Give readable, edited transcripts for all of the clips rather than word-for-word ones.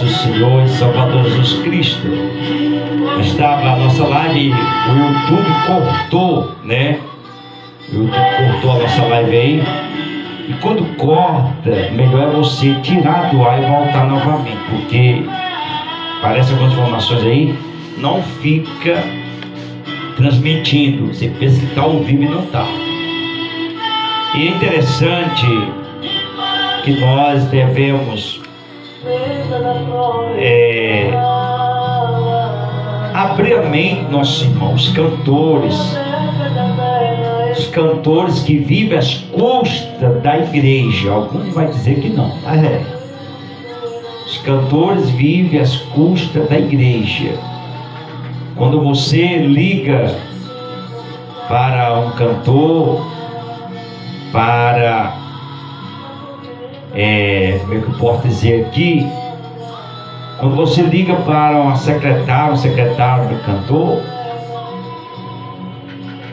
nosso Senhor e Salvador Jesus Cristo. Estava a nossa live, o YouTube cortou, né? O YouTube cortou a nossa live aí. E quando corta, melhor é você tirar do ar e voltar novamente, porque parece algumas informações aí, não fica transmitindo. Você pensa que está ao vivo e não está. E é interessante que nós devemos abrir a mente dos nossos irmãos, os cantores que vivem às custas da igreja. Alguns vai dizer que não, mas os cantores vivem às custas da igreja. Quando você liga para um cantor, para como é que eu posso dizer aqui, quando você liga para uma secretária, um secretário do cantor,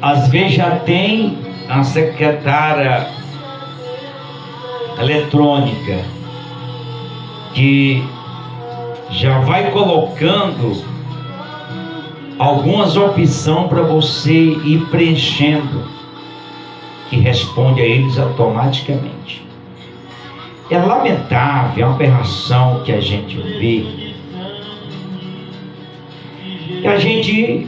às vezes já tem a secretária eletrônica que já vai colocando algumas opções para você ir preenchendo, que responde a eles automaticamente. É lamentável, é uma aberração que a gente vê. E a gente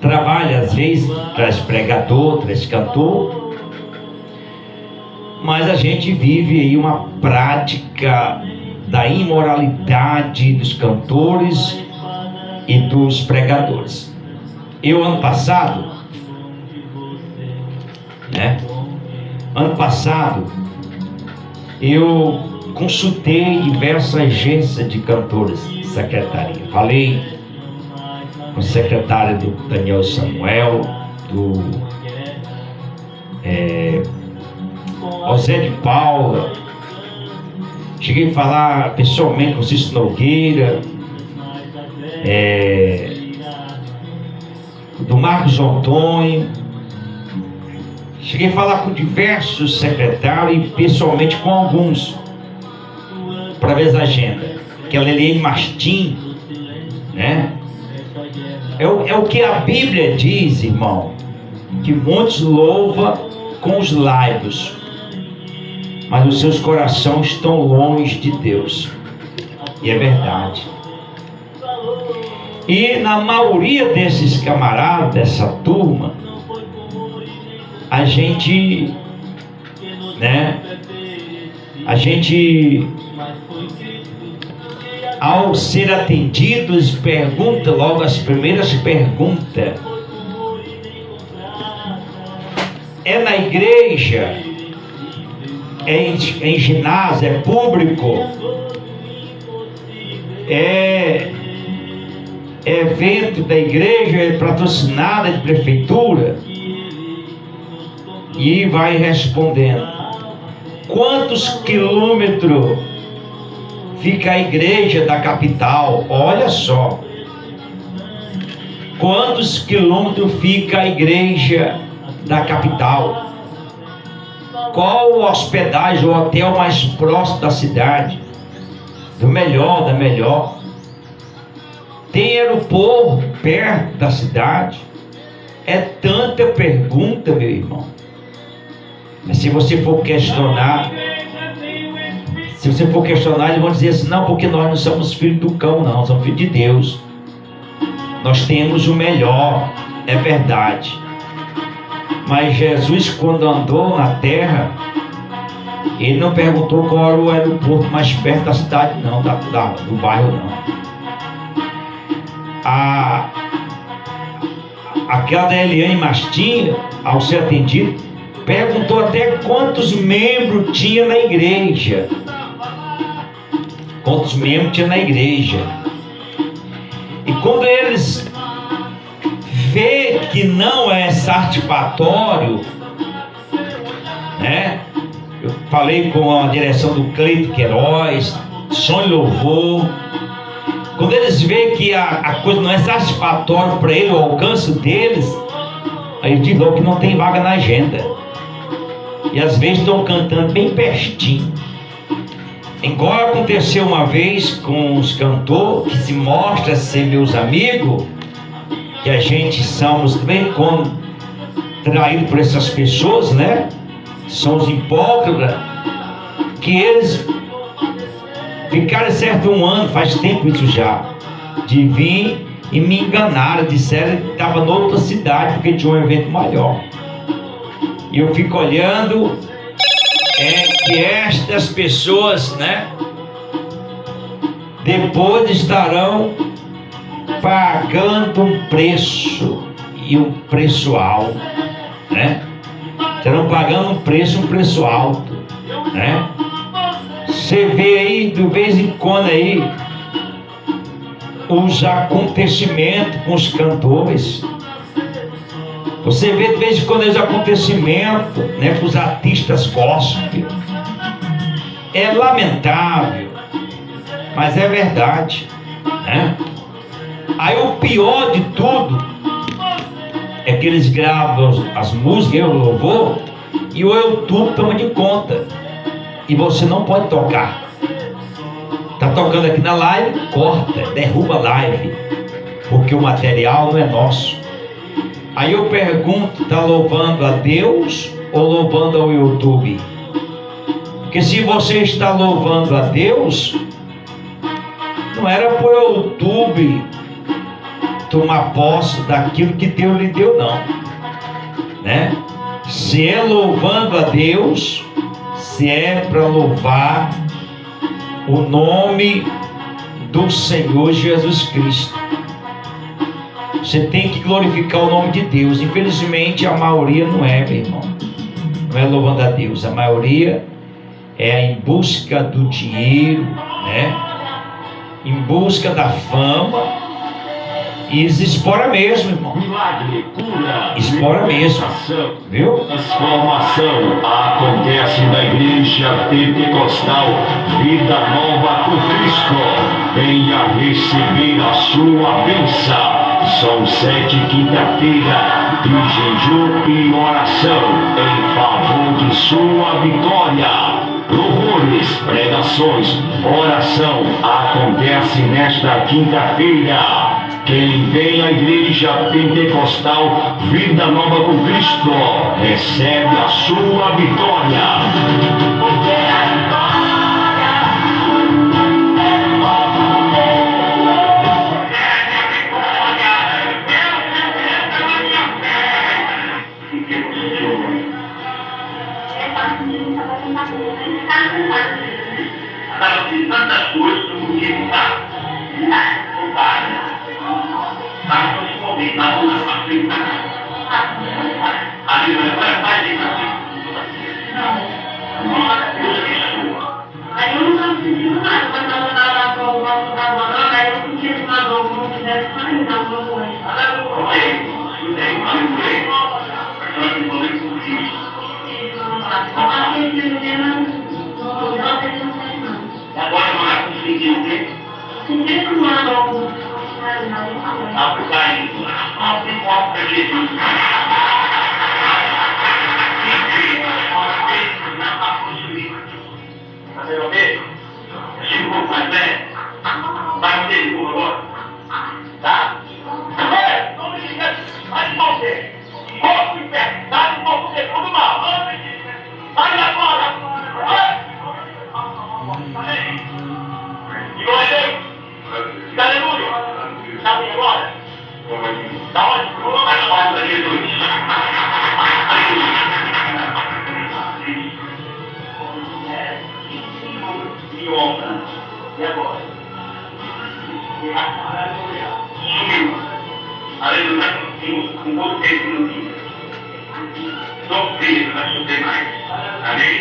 trabalha às vezes, traz pregador, traz cantor, mas a gente vive aí uma prática da imoralidade dos cantores e dos pregadores. Ano passado, eu consultei diversas agências de cantores, secretaria. Falei com o secretário do Daniel Samuel, do José de Paula. Cheguei a falar pessoalmente com o Cícero Nogueira, do Marcos Antônio. Cheguei a falar com diversos secretários e pessoalmente com alguns, para ver as agendas. Que é a Leliane Mastim, né? É o que a Bíblia diz, irmão, que muitos louvam com os lábios, mas os seus corações estão longe de Deus. E é verdade. E na maioria desses camaradas, dessa turma, a gente, ao ser atendidos, pergunta logo as primeiras perguntas: é na igreja? É em ginásio? É público? É evento da igreja? É patrocinada de prefeitura? E vai respondendo: quantos quilômetros fica a igreja da capital? Olha só, quantos quilômetros fica a igreja da capital? Qual o hospedagem, o hotel mais próximo da cidade? Do melhor, da melhor. Tem aeroporto perto da cidade? É tanta pergunta, meu irmão. Mas se você for questionar, eles vão dizer assim: não, porque nós não somos filhos do cão, não, somos filhos de Deus. Nós temos o melhor, é verdade. Mas Jesus, quando andou na terra, ele não perguntou qual era o aeroporto mais perto da cidade, não, do bairro, não. Aquela da Eliane Mastinha, ao ser atendido, perguntou até quantos membros tinha na igreja. Quantos membros tinha na igreja. E quando eles vê que não é satisfatório, eu falei com a direção do Cleito Queiroz, Som e Louvor. Quando eles veem que a coisa não é satisfatória para ele, o alcance deles, aí eles dizem que não tem vaga na agenda. E às vezes estão cantando bem pertinho. Igual aconteceu uma vez com os cantores que se mostra ser meus amigos, que a gente somos também traídos por essas pessoas, né? São os hipócritas, que eles ficaram certo um ano, faz tempo isso já, de vir e me enganaram, disseram que estava em outra cidade porque tinha um evento maior. E eu fico olhando que estas pessoas, né, depois estarão pagando um preço, e um preço alto, né? Estarão pagando um preço alto, né? Você vê aí, de vez em quando aí, os acontecimentos com os cantores. Você vê de vez em quando os acontecimentos, né, com os artistas gospel. É lamentável, mas é verdade, né? Aí o pior de tudo é que eles gravam as músicas, o louvor, e o YouTube toma de conta. E você não pode tocar. Tá tocando aqui na live, corta, derruba a live, porque o material não é nosso. Aí eu pergunto, tá louvando a Deus ou louvando ao YouTube? Porque se você está louvando a Deus, não era para o YouTube tomar posse daquilo que Deus lhe deu, não, né? Se é louvando a Deus, se é para louvar o nome do Senhor Jesus Cristo, você tem que glorificar o nome de Deus. Infelizmente a maioria não é, meu irmão, não é louvando a Deus. A maioria é em busca do dinheiro, né? Em busca da fama. E espora mesmo, irmão. Milagre, cura, espora mesmo, viu? Transformação acontece na igreja pentecostal Vida Nova com Cristo. Venha receber a sua bênção. São 7 quinta-feira de jejum e oração em favor de sua vitória. Louvores, pregações, oração acontece nesta quinta-feira. Quem vem à igreja pentecostal Vida Nova com Cristo recebe a sua vitória. Tantas coisas do que não está. Mas principalmente na outra facilidade. A vida vai fazer assim. Deus abençoa. Aí eu não senti nada, quando eu estava lá para o nosso trabalho, aí eu podia tomar algo, não quisesse sair da sua coisa. Agora não é conseguir o quê? Se tomar algo. E agora? Sumiu. Além do mais, com você no dia. Só Pedro vai subir mais. Amém?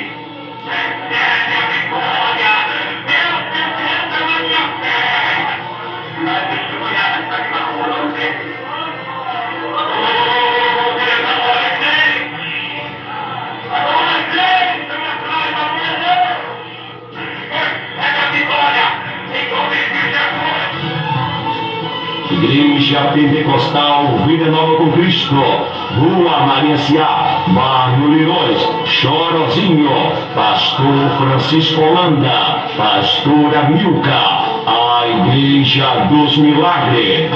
Igreja Pentecostal Vida Nova com Cristo, Rua Maria Ciá, Bairro Lirões, Chorozinho, Pastor Francisco Holanda. Pastora Milka, a Igreja dos Milagres.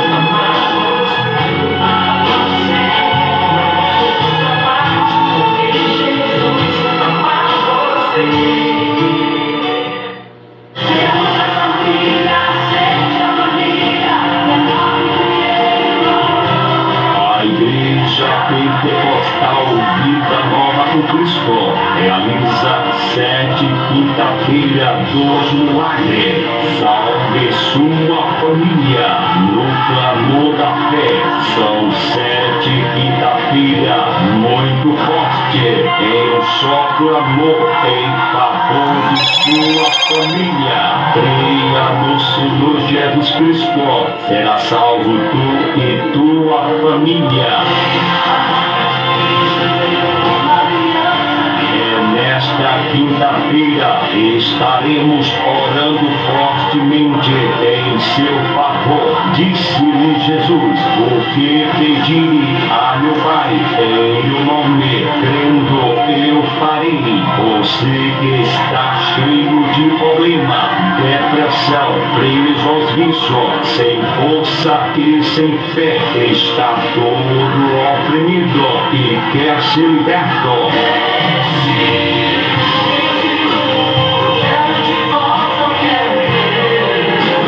Pentecostal Vida Nova com Cristo realiza 7 quinta-feira dos milagres. Salve sua família no clamor da fé. São 7 quinta-feira muito forte em um só clamor em favor de sua família. Creia no Senhor Jesus Cristo, será salvo tu e tua família. Nesta quinta-feira estaremos orando fortemente em seu favor. Disse-lhe Jesus: o que pedirem a meu Pai em meu nome, crendo eu farei. Você que está cheio de problema, depressão, preso aos vícios, sem força e sem fé, está todo oprimido e quer ser liberto.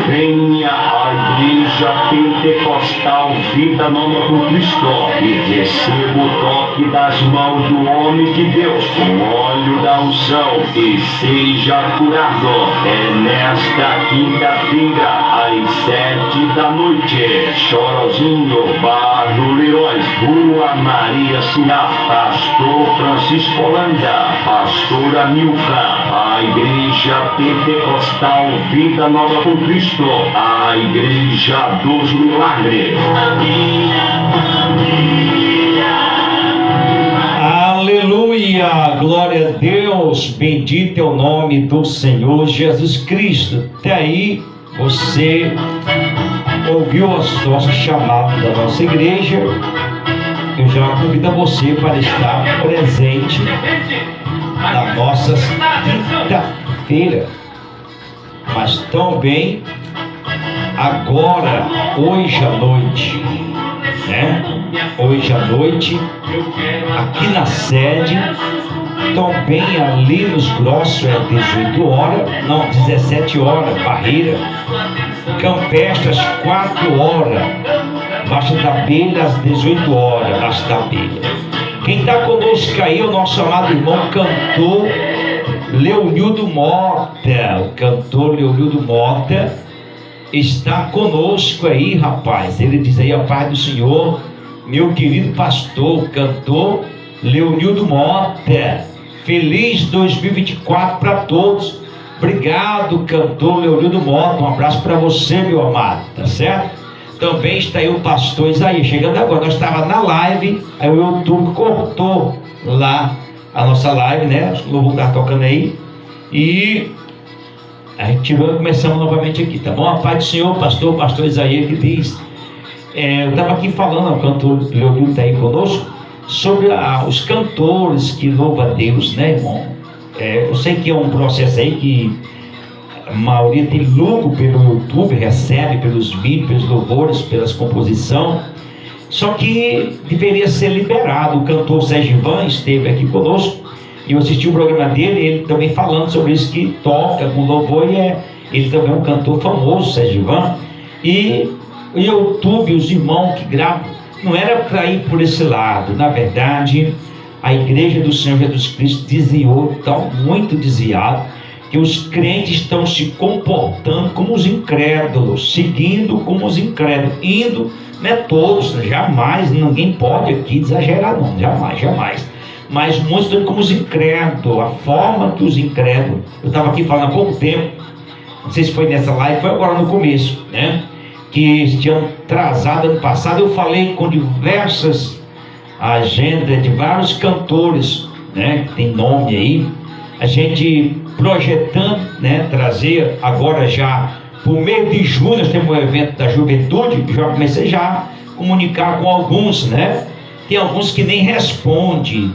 Venha à Igreja Pentecostal Vida Nova com Cristo e receba o toque das mãos do homem de Deus, o óleo da unção, e seja curado. É nesta quinta-feira, às 7 da noite, Chorozinho, bairro Leões, Rua Maria Sinal, Pastor Francisco Holanda, Pastora Milka, a Igreja Pentecostal Vida Nova com Cristo, a Igreja dos Milagres. Aleluia, glória a Deus, bendito é o nome do Senhor Jesus Cristo. Até aí você ouviu as nossas chamadas da nossa igreja. Eu já convido você para estar presente na nossa quinta-feira, mas também agora, hoje à noite, né? Hoje à noite, aqui na sede, também ali nos Grossos é 18 horas, não, 17 horas, Barreira, Campestre às 4 horas, Baixa da Abelha às 18 horas, Baixa da Abelha. Quem está conosco aí é o nosso amado irmão cantor Leonildo Mota. O cantor Leonildo Mota está conosco aí, rapaz. Ele diz aí: a paz do Senhor, meu querido pastor, cantor Leonildo Mota. Feliz 2024 para todos. Obrigado, cantor Leonildo Mota. Um abraço para você, meu amado, tá certo? Também está aí o pastor Isaías, chegando agora. Nós estávamos na live, aí o YouTube cortou lá a nossa live, né? O louvor está tocando aí. E a gente começamos novamente aqui, tá bom? A paz do Senhor, pastor Isaías, que diz. Eu estava aqui falando, o cantor Leonildo está aí conosco, sobre os cantores que louvam a Deus, né, irmão? Eu sei que é um processo aí que a maioria tem lucro pelo YouTube, recebe pelos vídeos, pelos louvores, pelas composições. Só que deveria ser liberado. O cantor Sérgio Ivan esteve aqui conosco e eu assisti o programa dele, ele também falando sobre isso, que toca com louvor, e ele também é um cantor famoso, Sérgio Ivan. E o YouTube, os irmãos que gravam, não era para ir por esse lado. Na verdade, a Igreja do Senhor Jesus Cristo desviou, está muito desviado, que os crentes estão se comportando como os incrédulos, seguindo como os incrédulos, indo, não é todos, jamais, ninguém pode aqui exagerar não, jamais, mas muitos estão como os incrédulos, a forma que os incrédulos, eu estava aqui falando há pouco tempo, não sei se foi nessa live, foi agora no começo, né, que este ano atrasado, ano passado, eu falei com diversas agendas de vários cantores, né, que tem nome aí, a gente projetando, né, trazer agora já, por meio de junho, nós temos um evento da juventude, já comecei já a comunicar com alguns, né, tem alguns que nem respondem,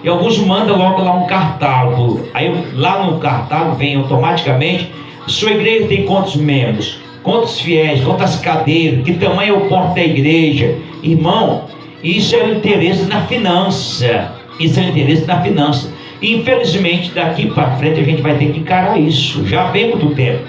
E alguns mandam logo lá um catálogo. Aí lá no catálogo vem automaticamente: sua igreja tem quantos membros, quantos fiéis, quantas cadeiras, que tamanho é o porte da igreja. Irmão, isso é o interesse na finança. Isso é o interesse na finança. Infelizmente, daqui para frente a gente vai ter que encarar isso. Já vem muito tempo.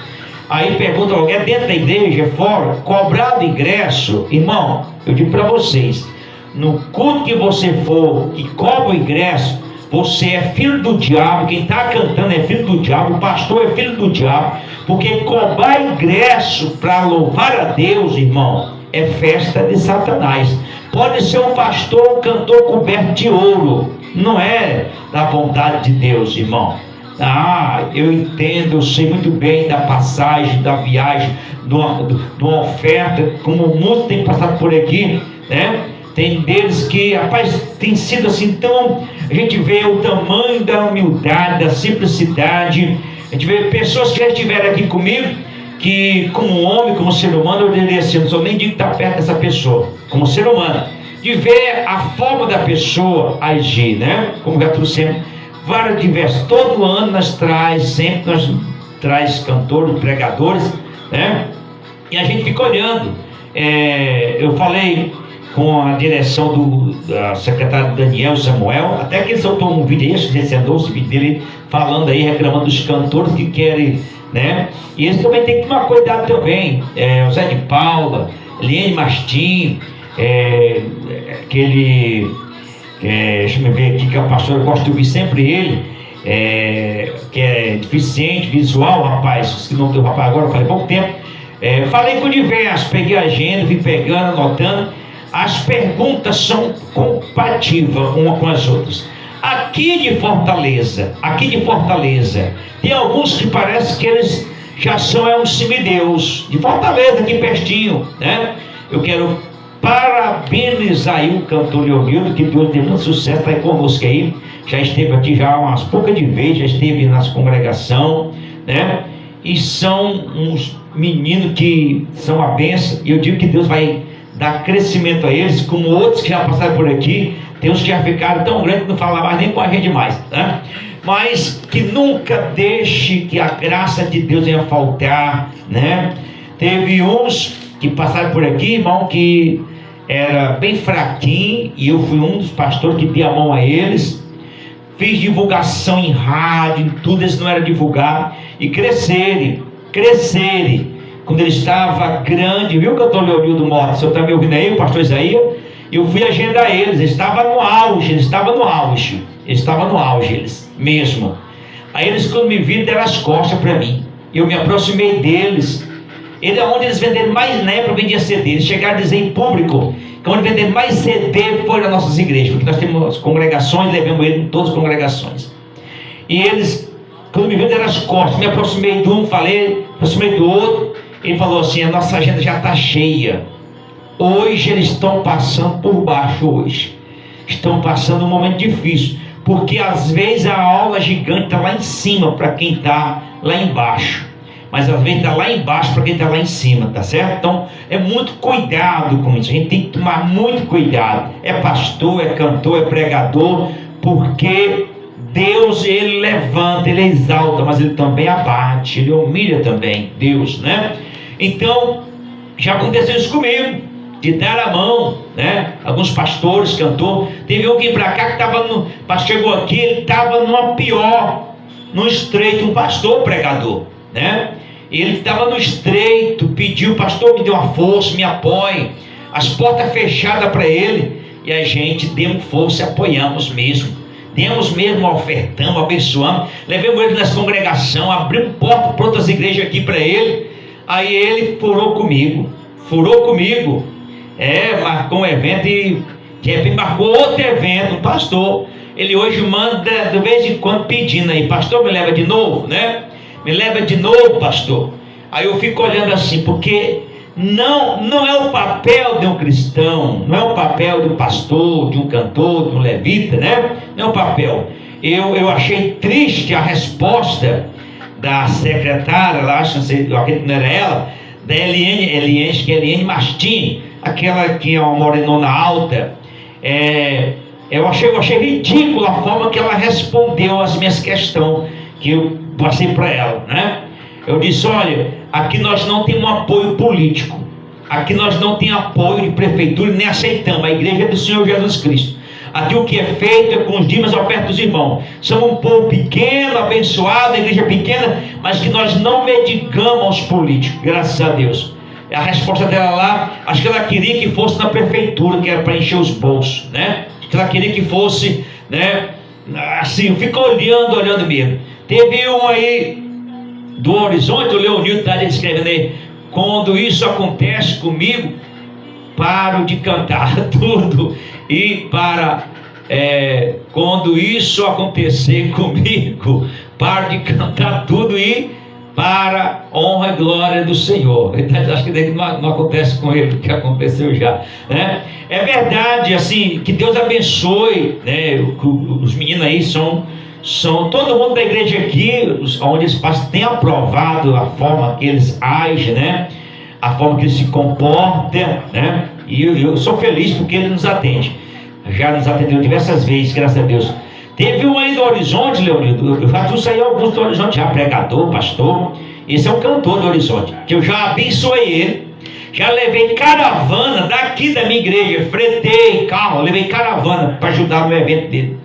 Aí pergunta logo: é dentro da igreja, é fora? Cobrado ingresso? Irmão, eu digo para vocês, no culto que você for, que cobra o ingresso, você é filho do diabo. Quem está cantando é filho do diabo, o pastor é filho do diabo, porque cobrar ingresso para louvar a Deus, irmão, é festa de Satanás. Pode ser um pastor, um cantor coberto de ouro, não é da vontade de Deus, irmão. Eu entendo, eu sei muito bem da passagem, da viagem, de uma oferta, como muitos têm passado por aqui, né? Tem deles que, rapaz, tem sido assim tão... A gente vê o tamanho da humildade, da simplicidade. A gente vê pessoas que já estiveram aqui comigo, que como homem, como ser humano, eu diria assim, não sou nem de estar perto dessa pessoa, como ser humano, de ver a forma da pessoa agir, né? Como já trouxemos vários diversos. Todo ano nós traz cantores, pregadores, né? E a gente fica olhando. Eu falei com a direção da secretária Daniel Samuel, até que ele soltou um vídeo aí, você andou esse vídeo dele falando aí, reclamando dos cantores que querem, né? E eles também têm que tomar cuidado também. O Zé de Paula, Eliane Mastim, deixa eu ver aqui, que é o pastor, eu gosto de ouvir sempre ele, que é deficiente visual, rapaz, que não tem o rapaz agora, eu falei pouco tempo. Falei com diversos, peguei a agenda, vim pegando, anotando. As perguntas são compatíveis uma com as outras. Aqui de Fortaleza, tem alguns que parece que eles já são um semideus, de Fortaleza, aqui pertinho, né? Eu quero parabenizar aí o cantor Leonildo, que Deus tem muito sucesso, está aí conosco aí, já esteve aqui já umas poucas de vezes, já esteve nas congregação, né? E são uns meninos que são a bênção, e eu digo que Deus vai dar crescimento a eles, como outros que já passaram por aqui. Tem uns que já ficaram tão grandes que não falam mais nem com a gente mais, né? Mas que nunca deixe que a graça de Deus venha faltar, né? Teve uns que passaram por aqui, irmão, que era bem fraquinho, e eu fui um dos pastores que dei a mão a eles, fiz divulgação em rádio, em tudo, eles não eram divulgados, e crescerem, quando ele estava grande, viu, cantor Leonildo Mota, o senhor está me ouvindo aí, o pastor Isaías? Eu fui agendar eles, eles estavam no auge, eles mesmo. Aí eles, quando me viram, deram as costas para mim, eu me aproximei deles. Ele é onde eles venderam mais, na época vendia CD, eles chegaram a dizer em público que onde venderam mais CD foi nas nossas igrejas, porque nós temos congregações, levamos ele em todas as congregações. E eles, quando me viram, deram as costas, me aproximei de um, aproximei do outro. Ele falou assim: a nossa agenda já está cheia. Hoje eles estão passando por baixo, estão passando um momento difícil, porque às vezes a aula gigante está lá em cima para quem está lá embaixo, mas às vezes está lá embaixo para quem está lá em cima, tá certo? Então é muito cuidado com isso, a gente tem que tomar muito cuidado. É pastor, é cantor, é pregador, porque Deus, ele levanta, ele exalta, mas ele também abate, ele humilha também, Deus, né? Então já aconteceu isso comigo, de dar a mão, né? Alguns pastores, cantor. Teve alguém para cá que chegou aqui, ele estava no estreito, um pastor pregador, né? Ele estava no estreito, pediu: pastor, me dê uma força, me apoie. As portas fechadas para ele, e a gente deu força e apoiamos mesmo. Demos mesmo, ofertamos, abençoamos, levamos ele nas congregações, abrimos porta para outras igrejas aqui para ele. Aí ele furou comigo, marcou um evento e de repente marcou outro evento, um pastor. Ele hoje manda de vez em quando pedindo aí: pastor, me leva de novo, né? Me leva de novo, pastor. Aí eu fico olhando assim, porque não é o papel de um cristão, não é o papel de um pastor, de um cantor, de um levita, né? Não é o papel. Eu achei triste a resposta da secretária lá, eu acredito que não era ela, da Eliane Mastim, aquela que é uma morenona alta. Eu achei ridícula a forma que ela respondeu às minhas questões que eu passei para ela, né? Eu disse: olha, aqui nós não temos um apoio político, aqui nós não temos apoio de prefeitura, nem aceitamos, a igreja é do Senhor Jesus Cristo. Aqui o que é feito é com os dízimos e ofertas dos irmãos. Somos um povo pequeno, abençoado, a igreja pequena, mas que nós não medicamos aos políticos, graças a Deus. A resposta dela lá, acho que ela queria que fosse na prefeitura, que era para encher os bolsos, né? Que ela queria que fosse, né? Assim, fica olhando mesmo. Teve um aí do Horizonte, o Leonildo está escrevendo aí: quando isso acontece comigo, paro de cantar tudo. E quando isso acontecer comigo, paro de cantar tudo e para honra e glória do Senhor. Acho que não acontece com ele o que aconteceu já, né? É verdade, assim, que Deus abençoe, né? Os meninos aí são todo mundo da igreja aqui, onde eles passam, tem aprovado a forma que eles agem, né? A forma que eles se comportam, né? E eu sou feliz porque ele nos atende. Já nos atendeu diversas vezes, graças a Deus. Teve um aí do Horizonte, Leonildo. Eu já trouxe aí alguns do Horizonte, já pregador, pastor. Esse é um cantor do Horizonte, que eu já abençoei ele. Já levei caravana daqui da minha igreja, fretei carro, levei caravana para ajudar no evento dele.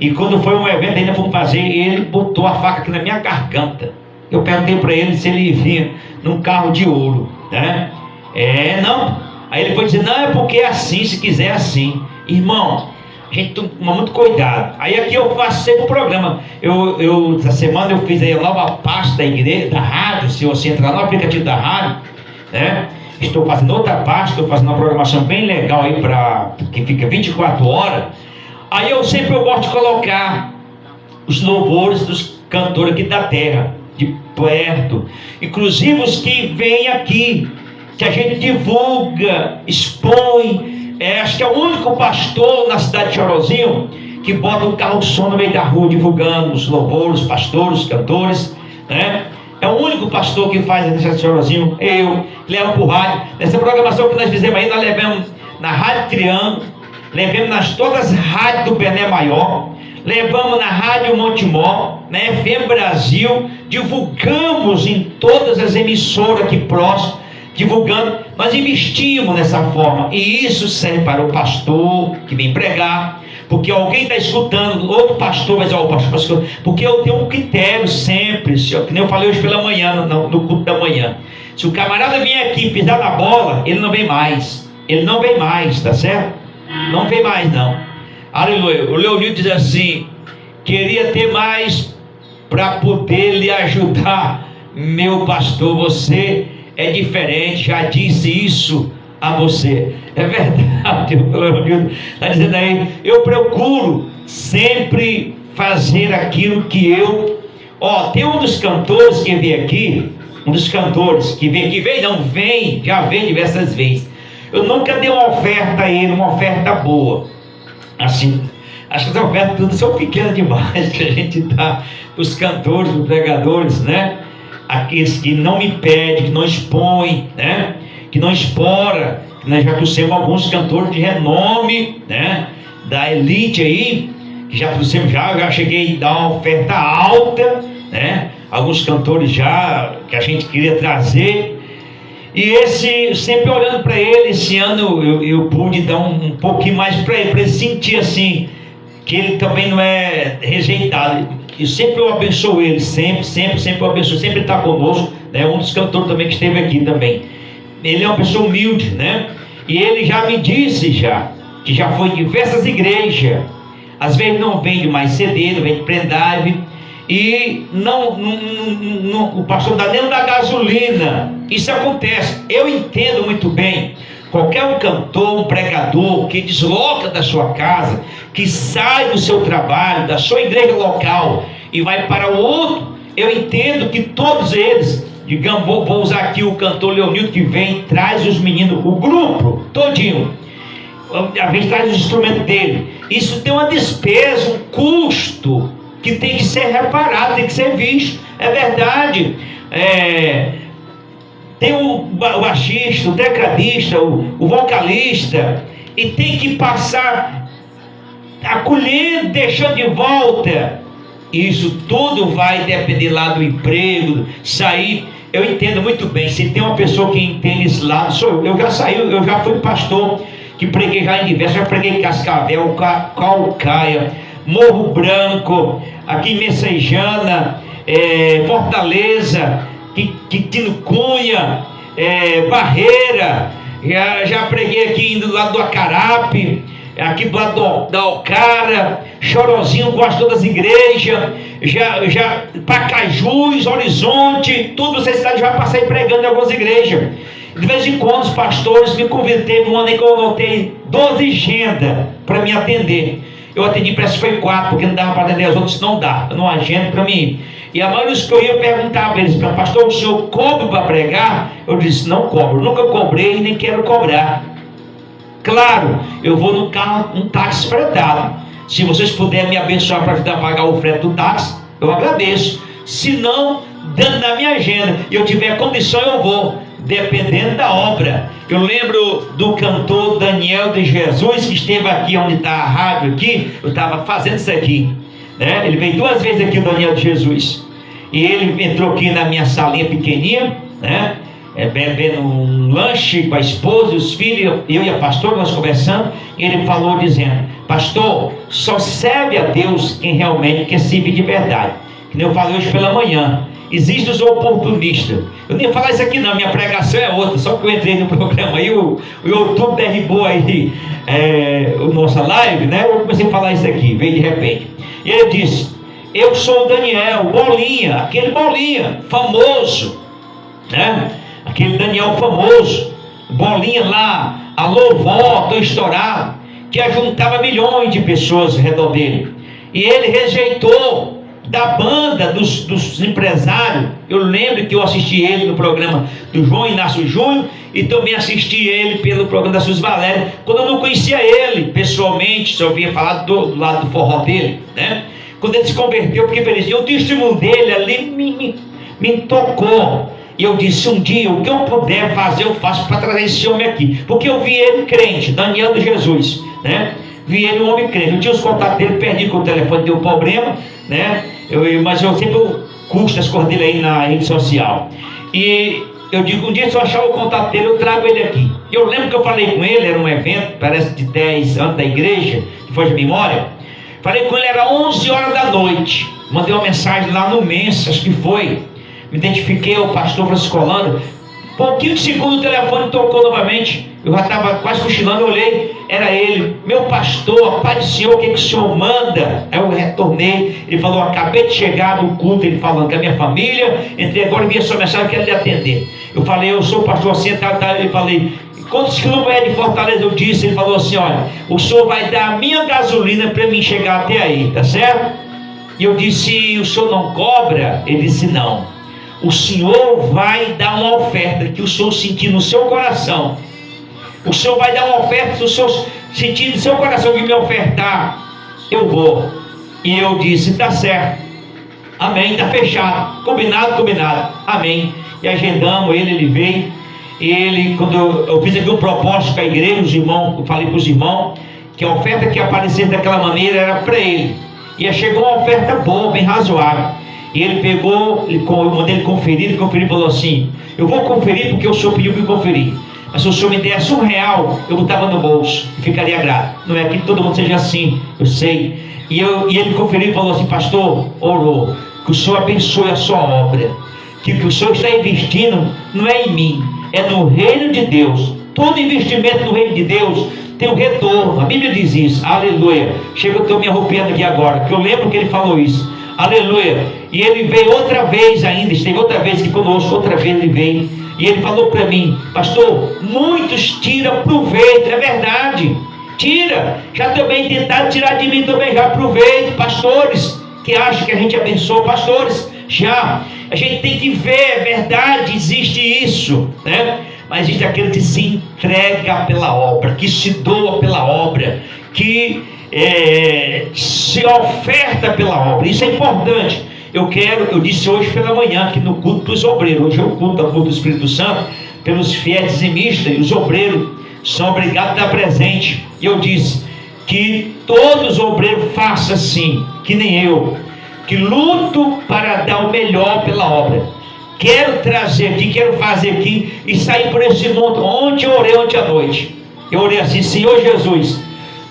E quando foi um evento, ainda fomos fazer, ele botou a faca aqui na minha garganta. Eu perguntei para ele se ele vinha num carro de ouro, né? Não. Aí ele foi dizer: não, é porque é assim, se quiser é assim. Irmão, a gente toma muito cuidado. Aí aqui eu passei pro programa. Essa semana eu fiz aí a nova pasta da igreja, da rádio. Se você entrar no aplicativo da rádio, né? Estou fazendo outra pasta, estou fazendo uma programação bem legal aí que fica 24 horas. Aí eu gosto de colocar os louvores dos cantores aqui da terra, de perto, inclusive os que vêm aqui, que a gente divulga, expõe. Acho que é o único pastor na cidade de Chorozinho que bota um carro-som no meio da rua divulgando os louvores, os pastores, os cantores, né? É o único pastor que faz na cidade de Chorozinho. Eu levo para o rádio. Nessa programação que nós fizemos aí, nós levamos na Rádio Triângulo, levamos todas as rádios do Bené Maior, levamos na Rádio Montemor, na FM Brasil, divulgamos em todas as emissoras aqui próximas, divulgando. Nós investimos nessa forma, e isso serve para o pastor que vem pregar, porque alguém está escutando, outro pastor vai dizer: ó, pastor, porque eu tenho um critério sempre, que nem eu falei hoje pela manhã, no culto da manhã. Se o camarada vier aqui pisar na bola, ele não vem mais, tá certo? Não vem mais não. Aleluia. O Leonildo diz assim: queria ter mais para poder lhe ajudar, meu pastor, você é diferente, já disse isso a você. É verdade, o Leonildo está dizendo aí: eu procuro sempre fazer aquilo que eu... tem um dos cantores que vem aqui, já vem diversas vezes. Eu nunca dei uma oferta a ele, uma oferta boa. Assim, acho que as ofertas todas são pequenas demais que a gente dá para os cantores, os pregadores, né? Aqueles que não me pedem, que não expõem, né? Que não explora, né? Já trouxemos alguns cantores de renome, né? Da elite aí, que já trouxemos, já cheguei a dar uma oferta alta, né? Alguns cantores já que a gente queria trazer. E esse, sempre olhando para ele, esse ano eu pude dar um pouquinho mais para ele sentir assim, que ele também não é rejeitado. E sempre eu abençoo ele, sempre eu abençoo, sempre está conosco, né? Um dos cantores também que esteve aqui também. Ele é uma pessoa humilde, né? E ele já me disse que já foi em diversas igrejas. Às vezes não vende mais CD, não vende pendrive, e o pastor não dá nem da gasolina. Isso acontece. Eu entendo muito bem. Qualquer um cantor, um pregador que desloca da sua casa, que sai do seu trabalho, da sua igreja local e vai para o outro, eu entendo que todos eles, digamos, vou usar aqui o cantor Leonildo, que vem, traz os meninos, o grupo todinho, às vezes traz os instrumentos dele. Isso tem uma despesa, um custo que tem que ser reparado, tem que ser visto. É verdade. Tem o baixista, o tecladista, o vocalista, e tem que passar acolhendo, deixando de volta. Isso tudo vai depender lá do emprego, sair. Eu entendo muito bem, se tem uma pessoa que entende esse lado, sou eu. Eu já fui pastor, que preguei já em diversos, já preguei em Cascavel, Calcaia, Morro Branco, aqui em Messejana, Fortaleza, Quintino Cunha, Barreira, já preguei aqui do lado do Acarape, aqui do lado da Ocara, Chorozinho, quase todas as igrejas, já Pacajus, Horizonte, tudo essa cidade já passei pregando em algumas igrejas. De vez em quando os pastores me convidam. Teve um ano em que eu anotei 12 agendas para me atender. Eu atendi, parece que foi 4, porque não dava para atender as outras, não dá, eu não agendo para mim. E a maioria dos que eu ia perguntava a eles: pastor, o senhor cobra para pregar? Eu disse: não cobro, nunca cobrei e nem quero cobrar. Claro, eu vou no carro, um táxi fretado. Se vocês puderem me abençoar para ajudar a pagar o frete do táxi, eu agradeço. Se não, dentro da minha agenda, e eu tiver condição, eu vou, dependendo da obra. Eu lembro do cantor Daniel de Jesus, que esteve aqui onde está a rádio aqui. Eu estava fazendo isso aqui, né? Ele veio 2 vezes aqui, o Daniel de Jesus, e ele entrou aqui na minha salinha pequenininha, né? Bebendo um lanche com a esposa e os filhos, eu e a pastora, nós conversando, e ele falou dizendo: pastor, só serve a Deus quem realmente quer servir de verdade. Que nem eu falei hoje pela manhã, existem os oportunistas. Eu nem ia falar isso aqui não, minha pregação é outra, só que eu entrei no programa aí, o YouTube derribou aí a nossa live, né? Eu comecei a falar isso aqui, veio de repente. E ele disse: eu sou o Daniel, Bolinha, aquele Bolinha famoso, né? Aquele Daniel famoso, Bolinha lá, alô vó, tô estourado, que ajuntava milhões de pessoas ao redor dele. E ele rejeitou da banda dos empresários. Eu lembro que eu assisti ele no programa do João Inácio Júnior, e também assisti ele pelo programa da Suzy Valéria, quando eu não conhecia ele pessoalmente, só ouvia falar do lado do forró dele, né? Quando ele se converteu, fiquei feliz. E o testemunho dele ali me tocou. E eu disse: um dia, o que eu puder fazer, eu faço para trazer esse homem aqui. Porque eu vi ele crente, Daniel de Jesus, né? Vi ele um homem crente. Eu tinha os contatos dele, perdi com o telefone, deu problema, né? Mas eu sempre custo as coisas dele aí na rede social. E eu digo: um dia, se eu achar o contato dele, eu trago ele aqui. Eu lembro que eu falei com ele, era um evento, parece de 10 anos da igreja, que foi de memória. Falei com ele, era 11 horas da noite. Mandei uma mensagem lá no Mensa, acho que foi. Me identifiquei, o pastor Francisco Holanda. Pouquinho de segundo o telefone tocou novamente. Eu já estava quase cochilando, eu olhei, era ele: meu pastor, Pai do Senhor, o que o senhor manda? Aí eu retornei, ele falou: acabei de chegar no culto, ele falando com a minha família, entrei agora e vi a sua mensagem, quero lhe atender. Eu falei: eu sou o pastor assim, tá. Ele falei: quantos quilômetros é de Fortaleza? Eu disse. Ele falou assim: olha, o senhor vai dar a minha gasolina para mim chegar até aí, tá certo? E eu disse: o senhor não cobra? Ele disse: não. O senhor vai dar uma oferta que o senhor sentir no seu coração. O senhor vai dar uma oferta que o senhor sentir no seu coração de me ofertar, eu vou. E eu disse: tá certo, amém, tá fechado, combinado, amém. E agendamos, ele veio. E ele, quando eu fiz aqui um propósito com a igreja, os irmãos, eu falei para os irmãos que a oferta que aparecesse daquela maneira era para ele. E chegou uma oferta boa, bem razoável. E ele pegou, eu mandei ele conferir, ele conferiu e falou assim: eu vou conferir porque o senhor pediu para eu conferir, mas se o senhor me desse R$1, eu botava no bolso e ficaria grato. Não é que todo mundo seja assim, eu sei. E ele conferiu e falou assim: pastor, orou, que o senhor abençoe a sua obra, que o que o senhor está investindo não é em mim, é no reino de Deus. Todo investimento no reino de Deus tem um retorno, a Bíblia diz isso, aleluia. Chega, eu estou me arrupiando aqui agora, porque eu lembro que ele falou isso, aleluia. E ele veio outra vez ainda, esteve outra vez aqui conosco, outra vez ele veio, e ele falou para mim: pastor, muitos tiram proveito, é verdade, tira, já também tentaram tirar de mim também, já proveito, pastores que acham que a gente abençoa, pastores, já, a gente tem que ver, é verdade, existe isso, né? Mas existe aquele que se entrega pela obra, que se doa pela obra, que se oferta pela obra, isso é importante. Eu disse hoje pela manhã, aqui no culto dos obreiros, hoje é o culto do Espírito Santo, pelos fiéis dizimistas, e os obreiros são obrigados a estar presentes. E eu disse: que todos os obreiros façam assim, que nem eu, que luto para dar o melhor pela obra. Quero trazer aqui, quero fazer aqui e sair por esse mundo. Ontem eu orei, ontem à noite. Eu orei assim: Senhor Jesus,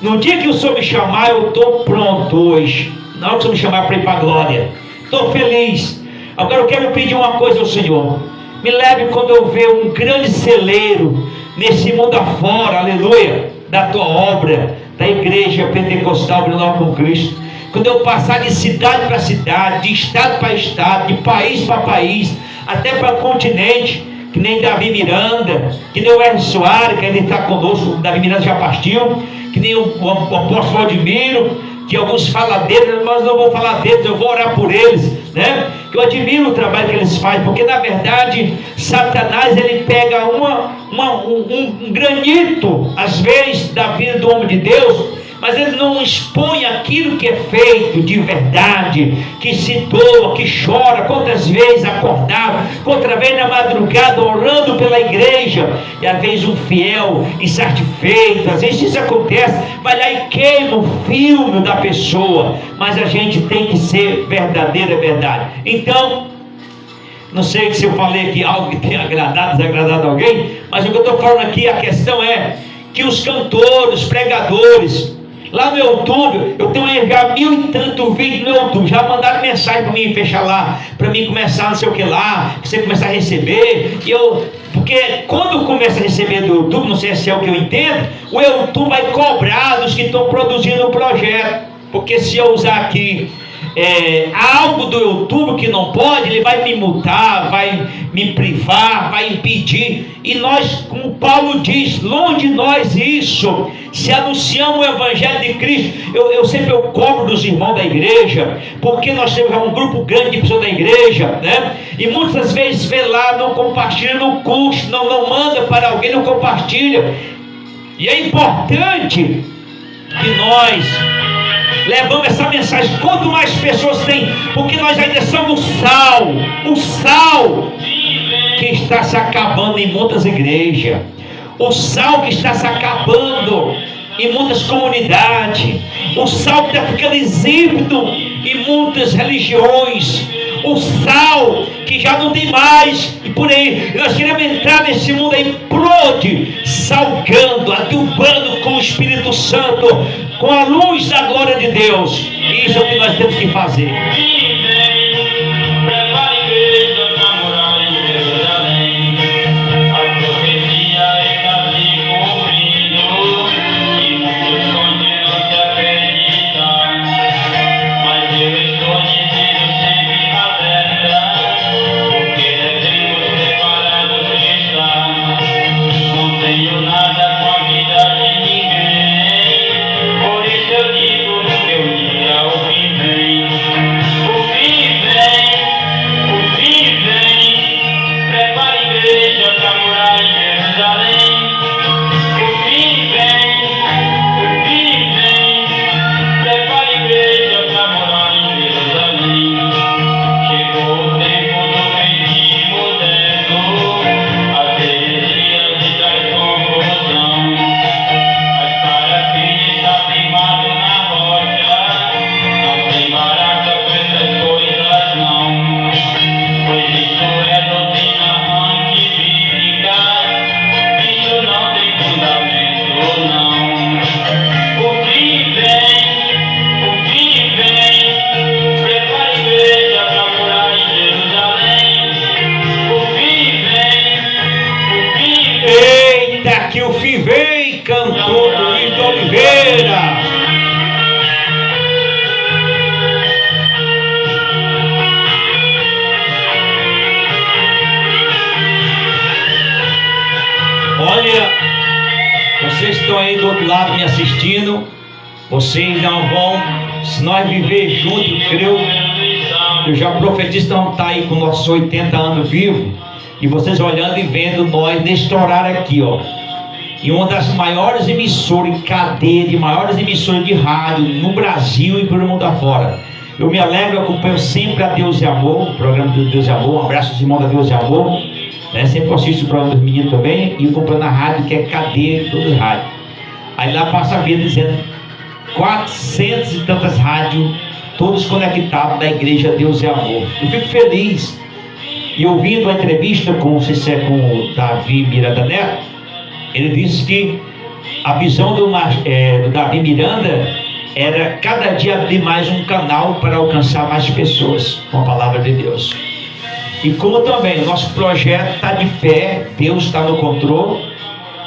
no dia que o Senhor me chamar, eu estou pronto hoje. Na hora que o Senhor me chamar para ir para a glória, estou feliz. Agora eu quero pedir uma coisa ao Senhor: me leve quando eu ver um grande celeiro nesse mundo afora, aleluia, da tua obra, da igreja pentecostal Brilhar com Cristo. Quando eu passar de cidade para cidade, de estado para estado, de país para país, até para o continente, que nem Davi Miranda, que nem o Hélio Soares, que ainda está conosco, Davi Miranda já partiu, que nem o apóstolo Admiro, que alguns falam deles, mas não vou falar deles, eu vou orar por eles, né? Que eu admiro o trabalho que eles fazem, porque na verdade Satanás ele pega um granito às vezes da vida do homem de Deus, mas ele não expõe aquilo que é feito de verdade, que se doa, que chora, quantas vezes acordado, quantas vezes na madrugada orando pela igreja, e às vezes um fiel insatisfeito, às vezes isso acontece, vai lá e queima o filme da pessoa, mas a gente tem que ser verdadeiro, é verdade. Então, não sei se eu falei aqui algo que tenha agradado, desagradado alguém, mas o que eu estou falando aqui, a questão é que os cantores, pregadores, lá no YouTube, eu tenho já 1000 e tanto vídeo no YouTube, já mandaram mensagem para mim fechar lá, para mim começar não sei o que lá, para você começar a receber, porque quando eu começo a receber do YouTube, não sei se é o que eu entendo, o YouTube vai cobrar dos que estão produzindo o projeto, porque se eu usar aqui algo do YouTube que não pode, ele vai me multar, vai me privar, vai impedir. E nós, como Paulo diz, longe de nós isso. Se anunciamos o Evangelho de Cristo, eu sempre cobro dos irmãos da igreja, porque nós temos um grupo grande de pessoas da igreja, né? E muitas vezes vê lá, não compartilha no curso, não manda para alguém, não compartilha. E é importante que nós levamos essa mensagem, quanto mais pessoas tem, porque nós ainda somos o sal que está se acabando em muitas igrejas, o sal que está se acabando em muitas comunidades, o sal que está ficando insípido em muitas religiões, o sal que já não tem mais, e por aí, nós queremos entrar nesse mundo aí, pronde, salgando, adubando com o Espírito Santo, com a luz da glória de Deus. Isso é o que nós temos que fazer. Que o fim vem, cantor Luiz de Oliveira. Olha, vocês estão aí do outro lado me assistindo, vocês não vão, se nós viver juntos, eu já profetizo, não está aí com nossos 80 anos vivos, e vocês olhando e vendo nós neste horário aqui, ó. E uma das maiores emissoras em cadeia, de maiores emissoras de rádio no Brasil e pelo mundo afora. Eu me alegro, acompanho sempre a Deus e Amor, o programa do Deus e Amor, um abraço aos irmãos da Deus e Amor, né? Sempre assisto o programa dos meninos também, e acompanho na rádio, que é cadeia de todas as rádios. Aí lá passa a vida dizendo 400 e tantas rádios, todos conectados na igreja Deus é Amor. Eu fico feliz. E ouvindo a entrevista com o Davi Miranda Neto, ele disse que a visão do Davi Miranda era cada dia abrir mais um canal para alcançar mais pessoas com a palavra de Deus. E como também o nosso projeto está de pé, Deus está no controle.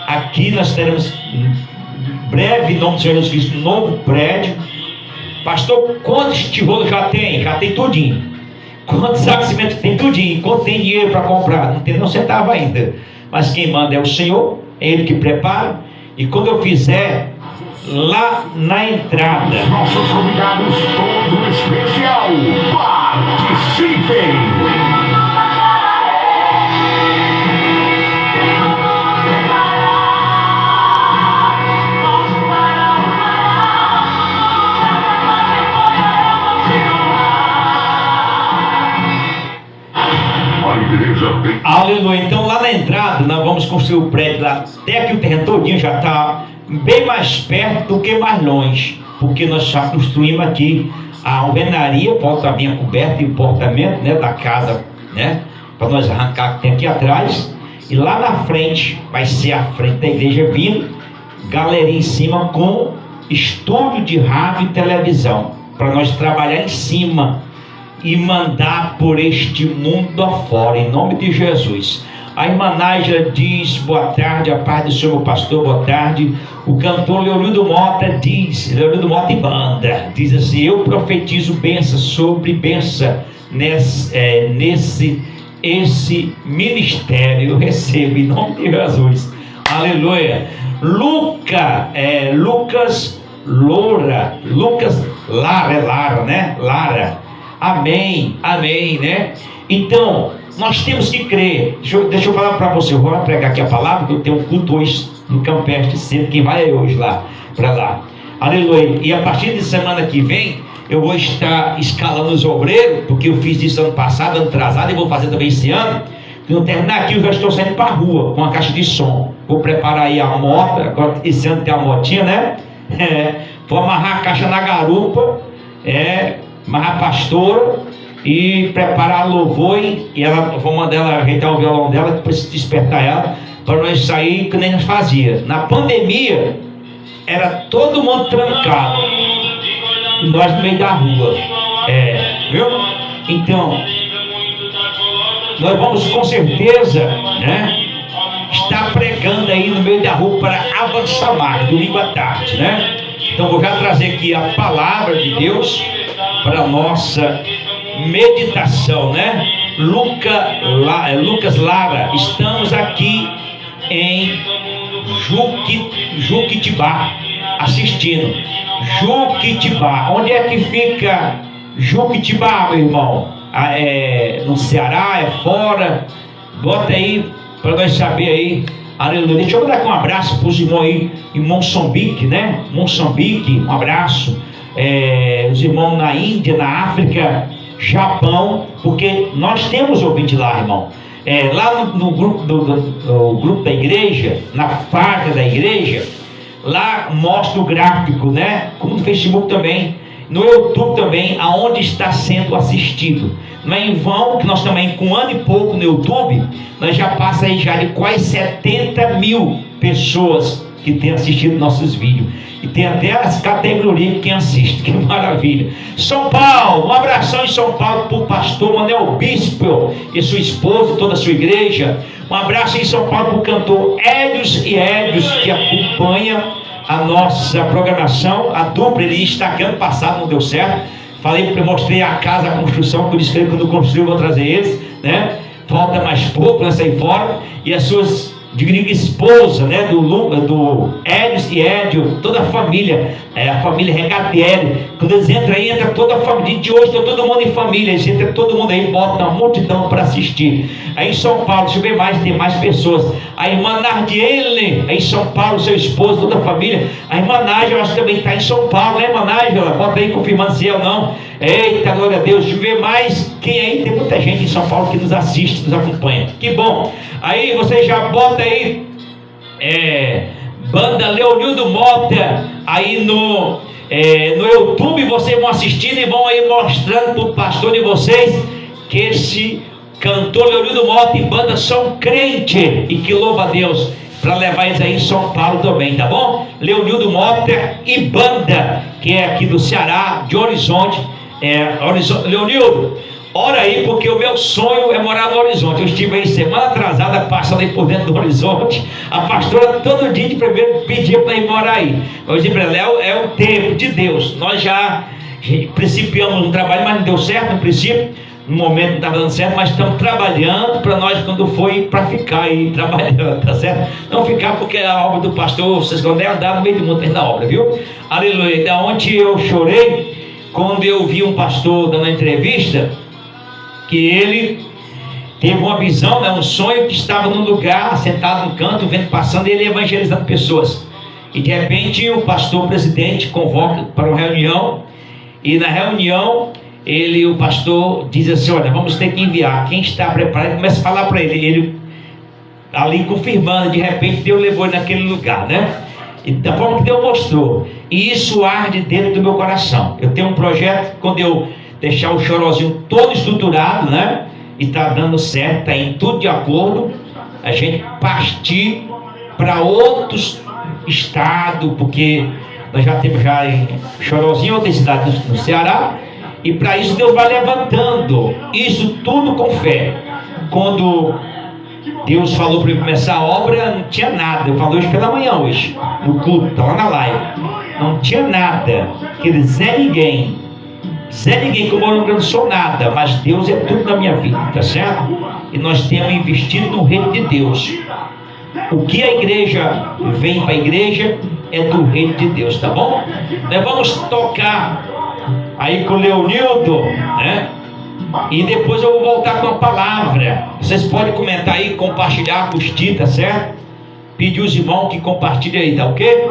Aqui nós teremos breve, em nome do Senhor Jesus Cristo, um novo prédio. Pastor, quantos tijolos já tem? Já tem tudinho. Quantos sacos de cimento tem? Tudinho. Quanto tem dinheiro para comprar? Não tem nem um centavo ainda. Mas quem manda é o Senhor, é Ele que prepara. E quando eu fizer, lá na entrada, Nossos convidados, todo especial, participem! aleluia. Então lá na entrada nós vamos construir o prédio lá. Até aqui o terreno todinho já está bem mais perto do que mais longe, porque nós já construímos aqui a alvenaria, volta a vinha coberta e o portamento, né, da casa, né, para nós arrancar que tem aqui atrás. E lá na frente vai ser a frente da igreja vindo, galeria em cima com estúdio de rádio e televisão, para nós trabalhar em cima e mandar por este mundo afora, em nome de Jesus. A irmã Nájila diz: boa tarde, a paz do Senhor, meu pastor, boa tarde. O cantor Leonildo Mota diz, Leonildo Mota e banda, diz assim: eu profetizo bênção sobre bênção esse ministério, eu recebo em nome de Jesus, aleluia. Lucas Lara, né? Lara, amém, né? Então, nós temos que crer. Deixa eu falar para você, eu vou pregar aqui a palavra, que eu tenho um culto hoje no Campestre Centro, quem vai é hoje lá, para lá, aleluia. E a partir de semana que vem, eu vou estar escalando os obreiros, porque eu fiz isso ano passado, ano atrasado, e vou fazer também esse ano. Quando terminar aqui, eu já estou saindo para a rua, com a caixa de som. Vou preparar aí a moto, agora esse ano tem a motinha, né? Vou amarrar a caixa na garupa, amarrar a pastora, e preparar louvor, e vou mandar ela ajeitar o violão dela, que precisa despertar ela, para nós sair que nem nós fazia. Na pandemia, era todo mundo trancado, e nós no meio da rua, viu? Então, nós vamos com certeza, né, estar pregando aí no meio da rua para avançar mais, domingo à tarde, né? Então vou já trazer aqui a palavra de Deus para a nossa meditação, né? Lucas Lara, estamos aqui em Juquitibá, assistindo. Juquitibá, onde é que fica Juquitibá, meu irmão? No Ceará, é fora? Bota aí para nós saber aí. Aleluia. Deixa eu dar aqui um abraço para os irmãos aí em Moçambique, né? Moçambique, um abraço. Os irmãos na Índia, na África, Japão, porque nós temos ouvinte lá, irmão. Lá no grupo da igreja, na página da igreja, lá mostra o gráfico, né? Como no Facebook também, no YouTube também, aonde está sendo assistido. Não é em vão que nós também, com um ano e pouco no YouTube, nós já passa aí já de quase 70 mil pessoas que têm assistido nossos vídeos. E tem até as categorias de quem assiste, que maravilha. São Paulo, um abração em São Paulo para o pastor Manuel Bispo e sua esposa e toda a sua igreja. Um abraço em São Paulo para o cantor Édios e Édios, que acompanha a nossa programação. A dupla, ele está aqui ano passado, não deu certo. Mostrei a casa, a construção, que eu disse que quando construir eu vou trazer eles, né? Falta mais pouco, nós sair fora. E as suas digníssima esposa, né, do Édios e Édio, toda a família Regatieri. Quando eles entram aí, entra toda a família. De hoje está todo mundo em família, eles entram todo mundo aí, bota uma multidão para assistir. Aí em São Paulo, deixa eu ver mais, tem mais pessoas. A irmã Nardiele, aí em São Paulo, seu esposo, toda a família. A irmã Nájila, acho que também está em São Paulo, né, irmã Nájila? Bota aí confirmando se é ou não. Eita, glória a Deus. Deixa eu ver mais quem aí. Tem muita gente em São Paulo que nos assiste, nos acompanha. Que bom. Aí você já bota aí banda Leonildo Mota aí no no YouTube, vocês vão assistindo e vão aí mostrando para o pastor de vocês que esse cantor Leonildo Mota e banda são crente e que louva a Deus, para levar eles aí em São Paulo também, tá bom? Leonildo Mota e banda, que é aqui do Ceará, de Horizonte. Leonildo, ora aí, porque o meu sonho é morar no Horizonte. Eu estive aí semana atrasada, passando aí por dentro do Horizonte. A pastora todo dia de primeiro pedia para ir morar aí. Eu disse para ela, é o tempo de Deus. Nós já principiamos um trabalho, mas não deu certo no princípio. No momento não estava dando certo, mas estamos trabalhando para nós, quando for, para ficar aí trabalhando, tá certo? Não ficar, porque a obra do pastor, vocês vão andar no meio do mundo na obra, viu? Aleluia. Da onde eu chorei quando eu vi um pastor dando uma entrevista, que ele teve uma visão, um sonho, que estava num lugar, sentado no canto, vendo passando, e ele evangelizando pessoas. E de repente o pastor presidente convoca para uma reunião, e na reunião o pastor diz assim: olha, vamos ter que enviar quem está preparado. Começa a falar para ele ali confirmando. De repente Deus levou ele naquele lugar, né? E da forma que Deus mostrou, e isso arde dentro do meu coração. Eu tenho um projeto, quando eu deixar o Chorozinho todo estruturado, né, e está dando certo, está em tudo de acordo, a gente partir para outros estados, porque nós já temos em Chorozinho, outra cidade no Ceará. E para isso Deus vai levantando isso tudo com fé. Quando Deus falou para eu começar a obra, não tinha nada. Eu falei hoje pela manhã, no culto, está lá na live. Não tinha nada, aquele Zé Ninguém, que eu moro no Grande sou nada, mas Deus é tudo na minha vida, tá certo? E nós temos investido no reino de Deus. O que a igreja vem para a igreja é do reino de Deus, tá bom? Nós vamos tocar aí com o Leonildo, né? E depois eu vou voltar com a palavra. Vocês podem comentar aí, compartilhar, curtir, tá certo? Pedir os irmãos que compartilhem aí, tá ok?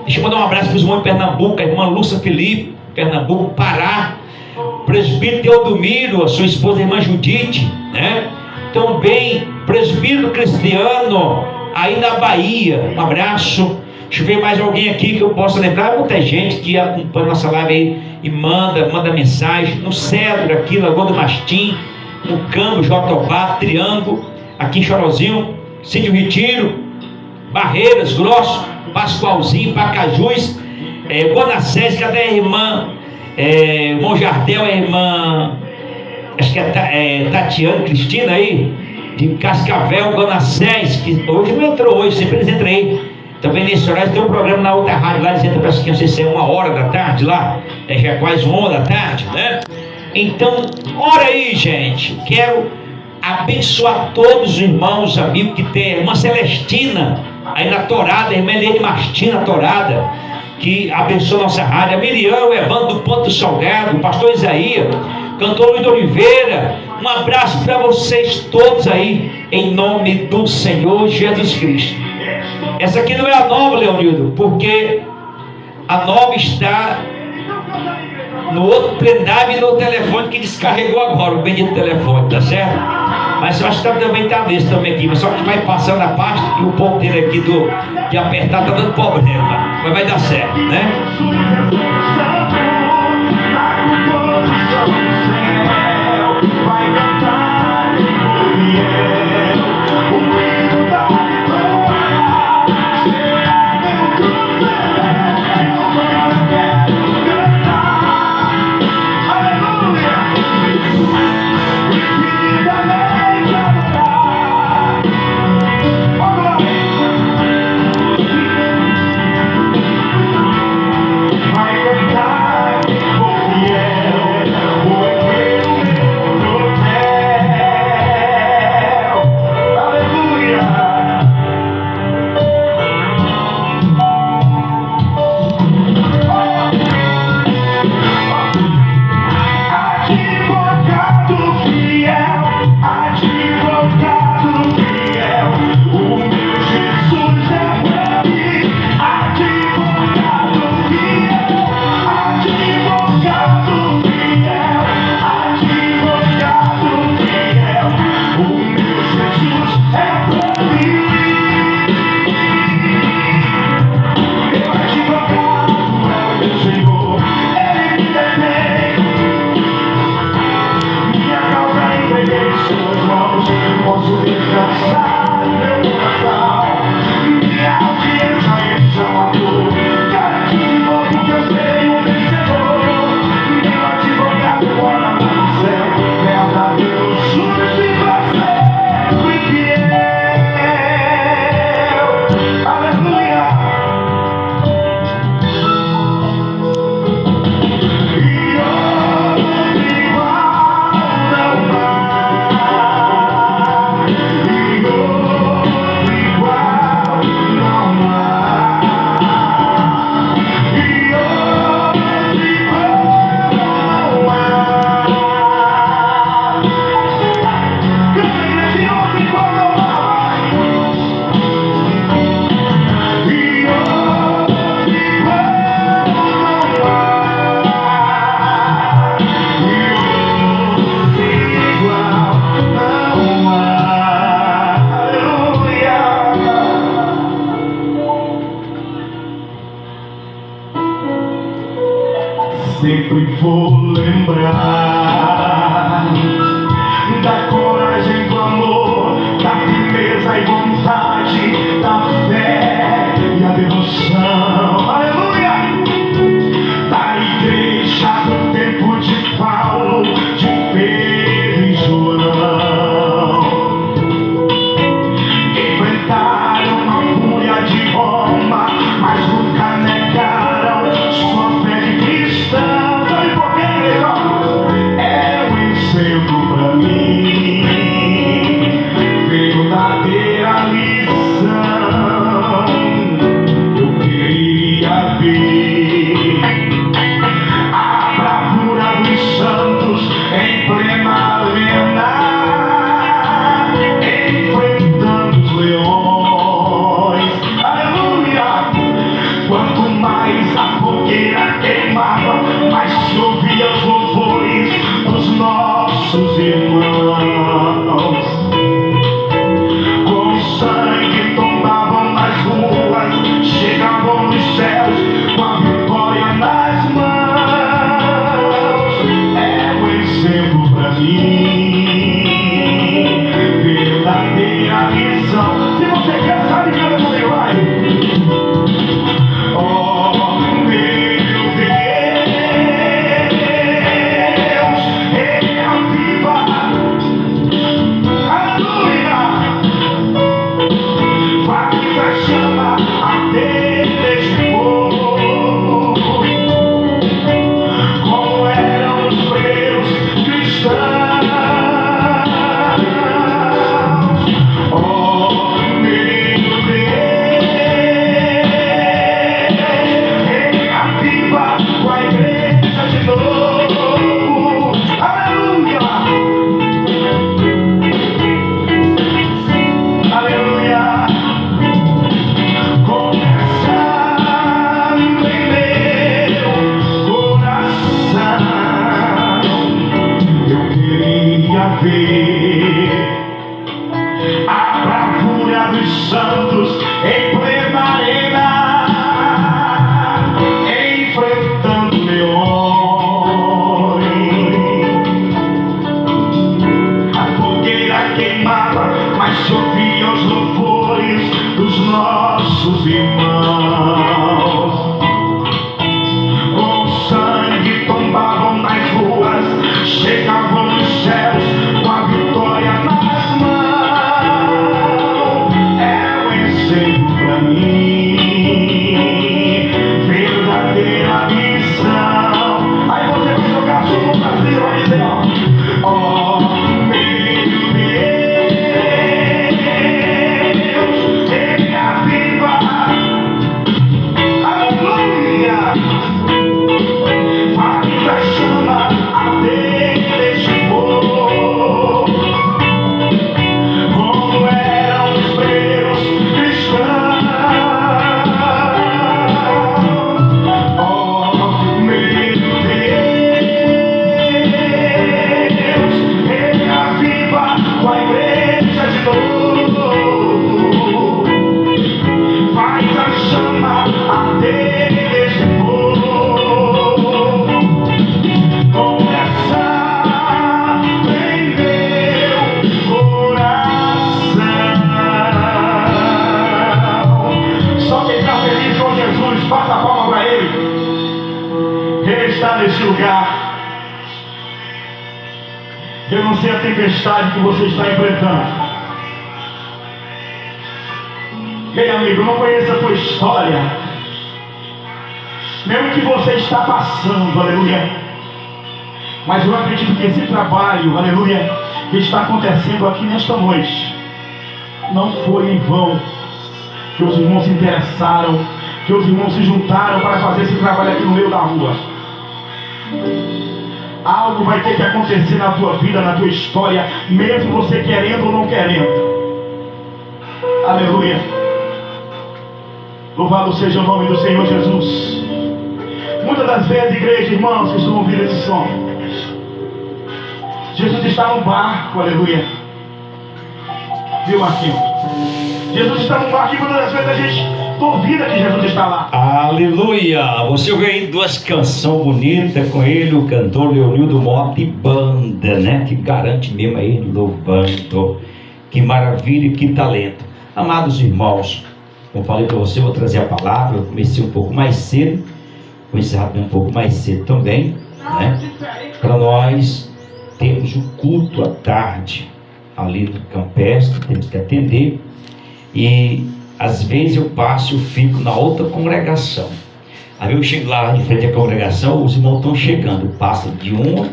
Deixa eu mandar um abraço para os irmãos de Pernambuco, a irmã Lúcia Felipe, Pernambuco, Pará, presbítero Teodomiro, a sua esposa, a irmã Judite, né? Também presbítero Cristiano, aí na Bahia, um abraço. Deixa eu ver mais alguém aqui que eu possa lembrar. Muita gente que acompanha nossa live aí e manda mensagem. No Cedro, aqui, Lagoa do Mastim, no Campo, Jotobá, Triângulo, aqui em Chorozinho, Sítio Retiro, Barreiras, Grosso, Pascoalzinho, Pacajus, Bonassés, cadê a irmã? Irmão Jardel, a irmã, acho que é Tatiana Cristina aí, de Cascavel, Bonassés, que hoje não entrou, hoje sempre eles entram aí. Também nesse horário tem um programa na outra rádio lá, dizendo para que não sei se é 1h da tarde lá, já é quase 1h da tarde, né? Então, ora aí, gente. Quero abençoar todos os irmãos, amigos que tem. A irmã Celestina, aí na Torada, a irmã Eliane Martina Torada, que abençoa nossa rádio. A Miriam, o Evandro do Ponto Salgado, o pastor Isaías, cantor Luiz de Oliveira. Um abraço para vocês todos aí, em nome do Senhor Jesus Cristo. Essa aqui não é a nova, Leonildo, porque a nova está no outro pendrive e no telefone que descarregou agora, o bendito telefone, tá certo? Mas eu acho que também está nesse também aqui, mas só que vai passando a pasta e o ponteiro aqui de apertar está dando problema, mas vai dar certo, né? alcançar meu coração. Minha audiência chama tudo. Garante de novo que eu serei um vencedor. Meu advogado mora lá no céu. Verdadeiro, justo e pra sempre fiel. Aleluia. E outro igual não há. E outro igual não há. E outro igual não há. Canta esse outro igual não há. E outro igual não há. E outro igual não há. Aleluia. Sempre vou lembrar da coragem, do amor, da firmeza e vontade, da fé e a devoção. Aleluia! Da igreja do tempo de Paulo, de Pedro e João. Enfrentaram a fúria de Roma, mas nunca negaram sua fé de cristão. Sabe por quê, querido? É um exemplo pra mim, verdadeira lição. Eu queria ver a bravura dos santos em plena arena, enfrentando os leões. Aleluia! Quanto mais a fogueira queimava, mais se ouvia os louvores dos nossos irmãos. Com sangue tombavam nas ruas, chegavam nos céus com a vitória nas mãos. É um exemplo pra mim, verdadeira lição. Se você quer saber, canta comigo, vai. Oh, meu Deus, Ele é viva. Aleluia. Faz a chama arder neste povo, como eram os primeiros cristãos. Oh, meu Deus, Ele aviva com a igreja de novo. Aleluia. Aleluia. Começando em meu coração, eu queria ver a bravura dos santos em plena arena, enfrentando leões. A fogueira queimava, mas se ouvia os louvores dos nossos irmãos. Com sangue tombavam nas ruas, chegavam nos céus com a vitória nas mãos. É um exemplo pra mim, verdadeira lição. Aí você vai jogar sua mão pra cima e dizer, ó, oh, meu Deus, Ele aviva neste lugar. Eu não sei a tempestade que você está enfrentando. Ei, amigo, eu não conheço a tua história. Nem o que você está passando, aleluia. Mas eu acredito que esse trabalho, aleluia, que está acontecendo aqui nesta noite, não foi em vão. Que os irmãos se interessaram, que os irmãos se juntaram para fazer esse trabalho aqui no meio da rua. Algo vai ter que acontecer na tua vida, na tua história, mesmo você querendo ou não querendo. Aleluia. Louvado seja o nome do Senhor Jesus. Muitas das vezes, igreja, irmãos que estão ouvindo esse som, Jesus está no barco, aleluia. Viu, Marquinhos? Jesus está no barco e muitas das vezes a gente duvida que Jesus está lá. Aleluia! Você ouviu aí duas canções bonitas com ele, o cantor Leonildo Mota e banda, né? Que garante mesmo aí, louvando. Que maravilha, que talento. Amados irmãos, como falei para você, eu vou trazer a palavra. Eu comecei um pouco mais cedo, vou encerrar um pouco mais cedo também, né? Para nós termos o culto à tarde ali no campestre, temos que atender. E às vezes eu passo e fico na outra congregação. Aí eu chego lá em frente à congregação, os irmãos estão chegando, passam de uma,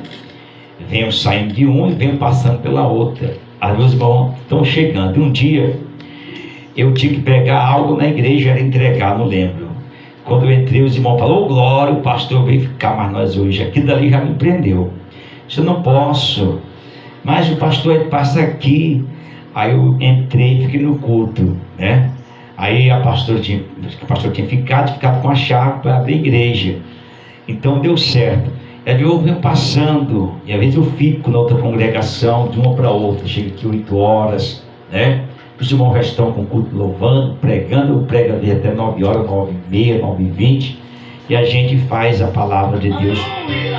venho saindo de uma e venho passando pela outra. Aí os irmãos estão chegando. E um dia eu tinha que pegar algo na igreja, era entregar, não lembro. Quando eu entrei, os irmãos falaram: ô glória, o pastor veio ficar mais nós hoje. Aquilo dali já me prendeu. Eu não posso, mas o pastor passa aqui. Aí eu entrei e fiquei no culto, né? Aí o pastor tinha ficado com a chave para abrir a igreja. Então deu certo. E aí eu venho passando, e às vezes eu fico na outra congregação, de uma para outra. Chego aqui 8 horas, né? Os irmãos já estão com o culto louvando, pregando. Eu prego ali até 9 horas, 9h30, 9h20. E a gente faz a palavra de Deus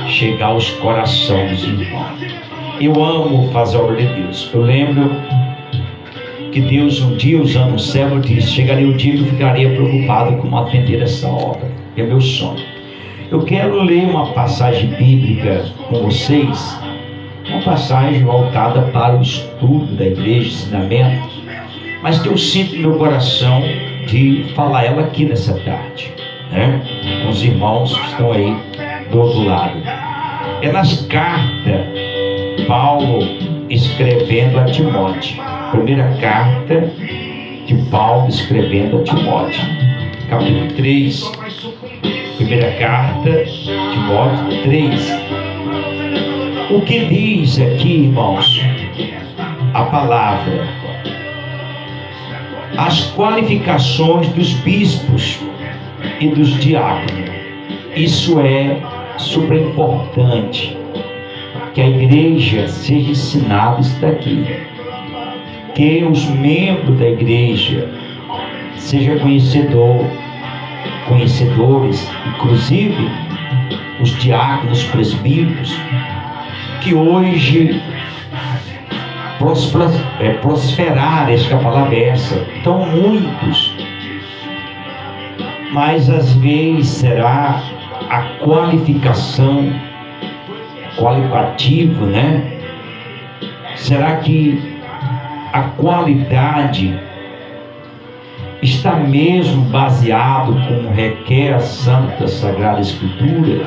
chegar aos corações dos irmãos. Eu amo fazer a obra de Deus. Eu lembro que Deus um dia, usando um servo, disse: chegaria o dia que eu ficaria preocupado com atender essa obra. É meu sonho. Eu quero ler uma passagem bíblica com vocês, uma passagem voltada para o estudo da igreja, ensinamento, mas que eu sinto no meu coração de falar ela aqui nessa tarde, né? Com os irmãos que estão aí do outro lado. É nas cartas, Paulo escrevendo a Timóteo. Primeira carta de Paulo escrevendo a Timóteo, capítulo 3. Primeira carta, Timóteo 3. O que diz aqui, irmãos? A palavra. As qualificações dos bispos e dos diáconos. Isso é super importante, que a igreja seja ensinada isso daqui. Que os membros da igreja sejam conhecedores, inclusive os diáconos, presbíteros, que hoje prosperaram, essa palavra é essa, então muitos, mas às vezes será a qualificação, qualificativo, né? Será que a qualidade está mesmo baseado como requer a Santa Sagrada Escritura?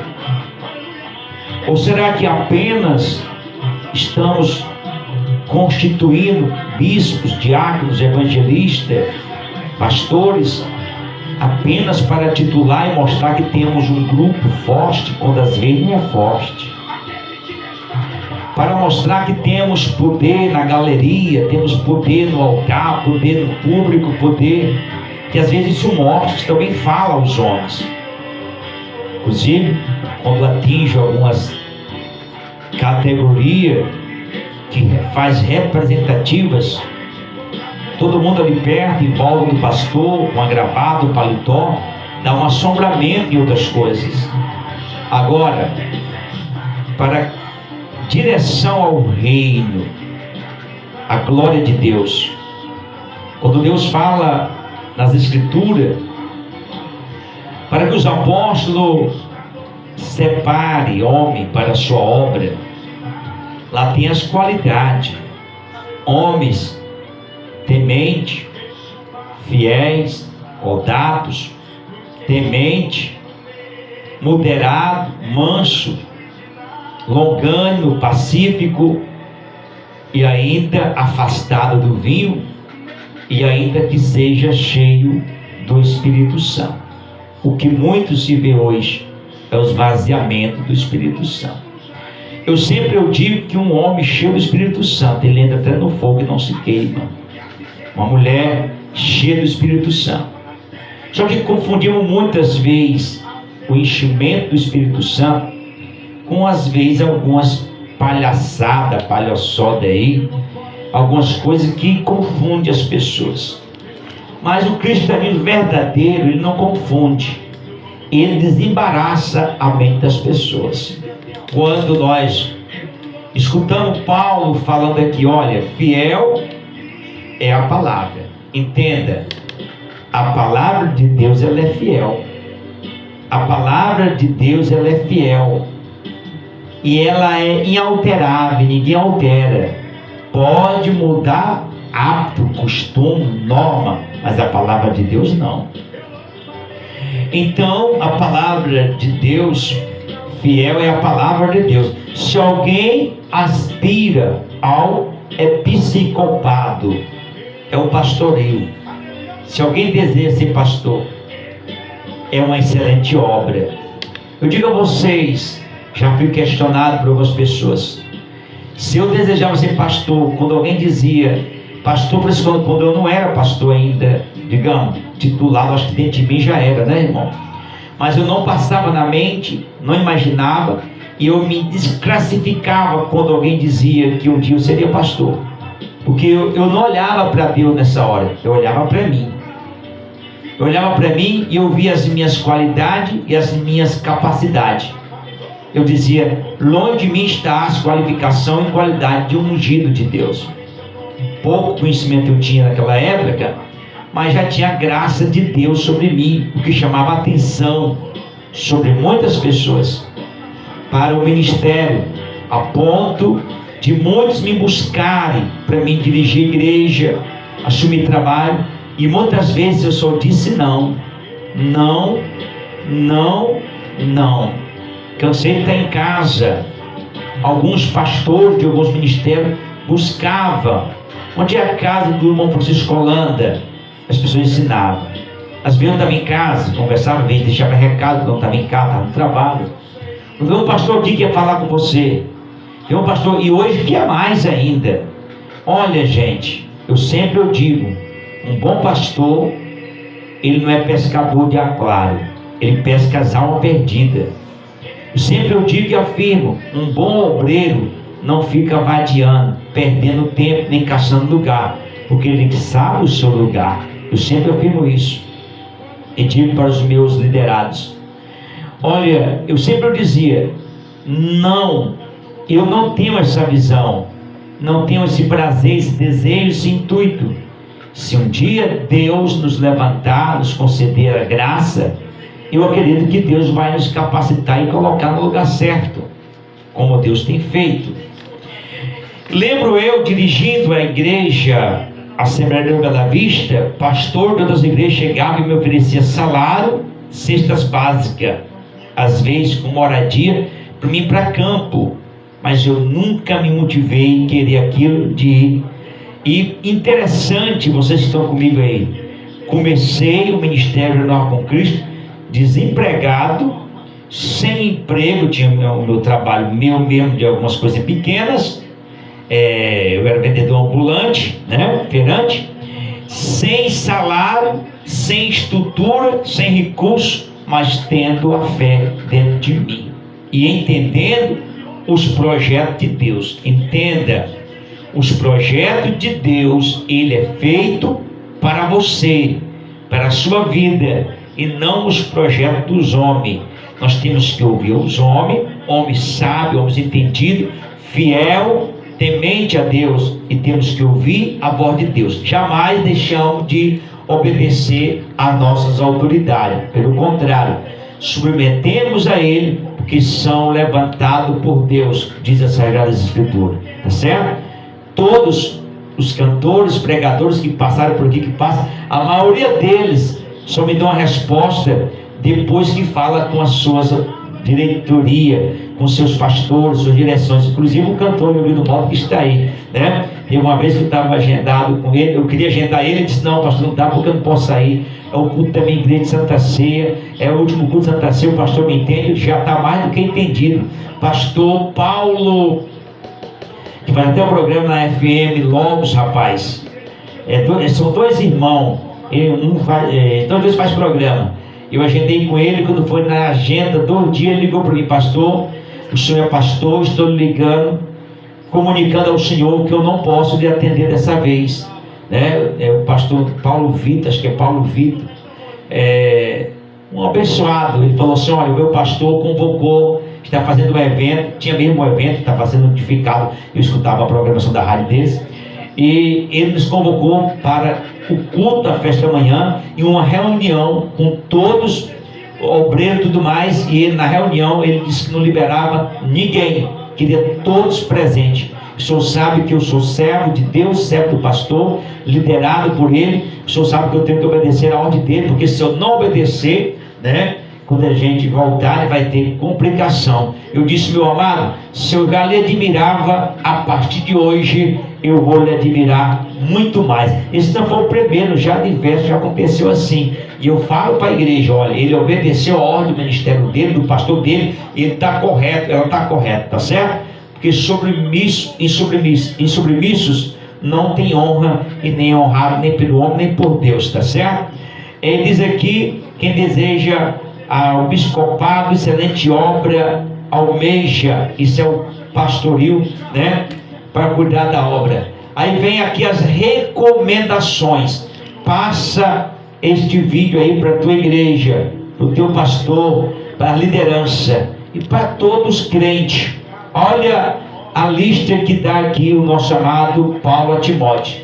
Ou será que apenas estamos constituindo bispos, diáconos, evangelistas, pastores, apenas para titular e mostrar que temos um grupo forte, quando às vezes não é forte? Para mostrar que temos poder na galeria, temos poder no altar, poder no público, poder que às vezes isso mostra, também fala aos homens. Inclusive, quando atinge algumas categorias que faz representativas, todo mundo ali perto, em volta do pastor, um agravado, um paletó, dá um assombramento em outras coisas. Agora, para direção ao reino, a glória de Deus. Quando Deus fala nas Escrituras, para que os apóstolos separe homem para a sua obra. Lá tem as qualidades: homens tementes, fiéis, audatos, temente, moderado, manso, longânimo, pacífico, e ainda afastado do vinho, e ainda que seja cheio do Espírito Santo. O que muito se vê hoje é o esvaziamento do Espírito Santo. Eu sempre digo que um homem cheio do Espírito Santo, ele entra até no fogo e não se queima. Uma mulher cheia do Espírito Santo. Só que confundimos muitas vezes o enchimento do Espírito Santo com, às vezes, algumas palhaçadas, palhaçoda aí, algumas coisas que confundem as pessoas. Mas o cristianismo verdadeiro, ele não confunde, ele desembaraça a mente das pessoas. Quando nós escutamos Paulo falando aqui, olha, fiel é a palavra. Entenda, a palavra de Deus, ela é fiel. A palavra de Deus, ela é fiel. E ela é inalterável, ninguém altera. Pode mudar hábito, costume, norma, mas a palavra de Deus não. Então, a palavra de Deus, fiel é a palavra de Deus. Se alguém aspira ao episcopado, é o pastoreio. Se alguém deseja ser pastor, é uma excelente obra. Eu digo a vocês, já fui questionado por algumas pessoas, se eu desejava ser pastor, quando alguém dizia pastor, quando eu não era pastor ainda, digamos, titulado, acho que dentro de mim já era, né, irmão? Mas eu não passava na mente, não imaginava, e eu me desclassificava quando alguém dizia que um dia eu seria pastor, porque eu não olhava para Deus nessa hora, eu olhava para mim. Eu olhava para mim e eu via as minhas qualidades e as minhas capacidades. Eu dizia, longe de mim está a qualificação e qualidade de um ungido de Deus. Pouco conhecimento eu tinha naquela época, mas já tinha a graça de Deus sobre mim, o que chamava atenção sobre muitas pessoas para o ministério, a ponto de muitos me buscarem para me dirigir a igreja, assumir trabalho, e muitas vezes eu só disse não. Cansei de estar em casa. Alguns pastores de alguns ministérios buscavam onde é a casa do irmão Francisco Holanda. As pessoas ensinavam. Às vezes eu estava em casa, conversava, às vezes deixava recado, quando eu estava em casa, estava no trabalho. Eu vi um pastor aqui que ia falar com você. Tem um pastor, e hoje que é mais ainda. Olha, gente, eu sempre digo, um bom pastor, ele não é pescador de aquário, ele pesca as almas perdidas. Eu sempre digo e afirmo, um bom obreiro não fica vadiando, perdendo tempo, nem caçando lugar, porque ele sabe o seu lugar. Eu sempre afirmo isso, e digo para os meus liderados. Olha, eu sempre dizia, não, eu não tenho essa visão, não tenho esse prazer, esse desejo, esse intuito. Se um dia Deus nos levantar, nos conceder a graça, eu acredito que Deus vai nos capacitar e colocar no lugar certo, como Deus tem feito. Lembro eu dirigindo a igreja Assembleia de Deus Bela Vista, pastor de outras igrejas chegava e me oferecia salário, cestas básicas, às vezes com moradia, para mim ir para campo, mas eu nunca me motivei em querer aquilo de ir. E interessante, vocês estão comigo aí, comecei o Ministério Renova com Cristo, desempregado, sem emprego, tinha o meu trabalho meu mesmo de algumas coisas pequenas, eu era vendedor ambulante, né, feirante, sem salário, sem estrutura, sem recurso, mas tendo a fé dentro de mim e entendendo os projetos de Deus. Entenda, os projetos de Deus, ele é feito para você, para a sua vida, e não os projetos dos homens. Nós temos que ouvir os homens, homens sábios, homens entendidos, fiel, temente a Deus, e temos que ouvir a voz de Deus. Jamais deixamos de obedecer às nossas autoridades, pelo contrário, submetemos a Ele, porque são levantados por Deus, diz as Sagradas Escrituras, tá certo? Todos os cantores, pregadores que passaram por aqui, que passam, a maioria deles só me dão uma resposta depois que fala com as suas diretoria, com seus pastores, suas direções, inclusive o cantor Leovino Moto que está aí, né? E uma vez que eu estava agendado com ele, eu queria agendar ele, ele disse: não, pastor, não dá porque eu não posso sair, é o culto da minha igreja de Santa Ceia, é o último culto de Santa Ceia, o pastor me entende, já está mais do que entendido. Pastor Paulo, que vai até o programa na FM Logos, rapaz, são dois irmãos, dois faz programa. Eu agendei com ele, quando foi na agenda, 2 dias, ele ligou para mim: pastor, o senhor é pastor, estou lhe ligando, comunicando ao senhor que eu não posso lhe atender dessa vez, né? É o pastor Paulo Vitor, acho que é Paulo Vitor, um abençoado. Ele falou assim: olha, o meu pastor convocou, está fazendo um evento, tinha mesmo um evento, está fazendo notificado, eu escutava a programação da rádio deles, e ele nos convocou para o culto da festa da manhã e uma reunião com todos, obreiros e tudo mais. E ele, na reunião, ele disse que não liberava ninguém, queria todos presentes. O senhor sabe que eu sou servo de Deus, servo do pastor, liderado por ele. O senhor sabe que eu tenho que obedecer a ordem dele, porque se eu não obedecer, né, quando a gente voltar, vai ter complicação. Eu disse: meu amado, se eu já lhe admirava, a partir de hoje eu vou lhe admirar muito mais. Esse não foi o primeiro, já diverso, já aconteceu assim. E eu falo para a igreja: olha, ele obedeceu a ordem do ministério dele, do pastor dele, ele está correto, ela está correta, tá certo? Porque em submissos não tem honra, e nem honrado nem pelo homem nem por Deus, tá certo? Ele diz aqui: quem deseja ao bispopado, excelente obra, almeja, isso é o pastoril, né, para cuidar da obra. Aí vem aqui as recomendações. Passa este vídeo aí para a tua igreja, para o teu pastor, para a liderança e para todos os crentes. Olha a lista que dá aqui o nosso amado Paulo a Timóteo.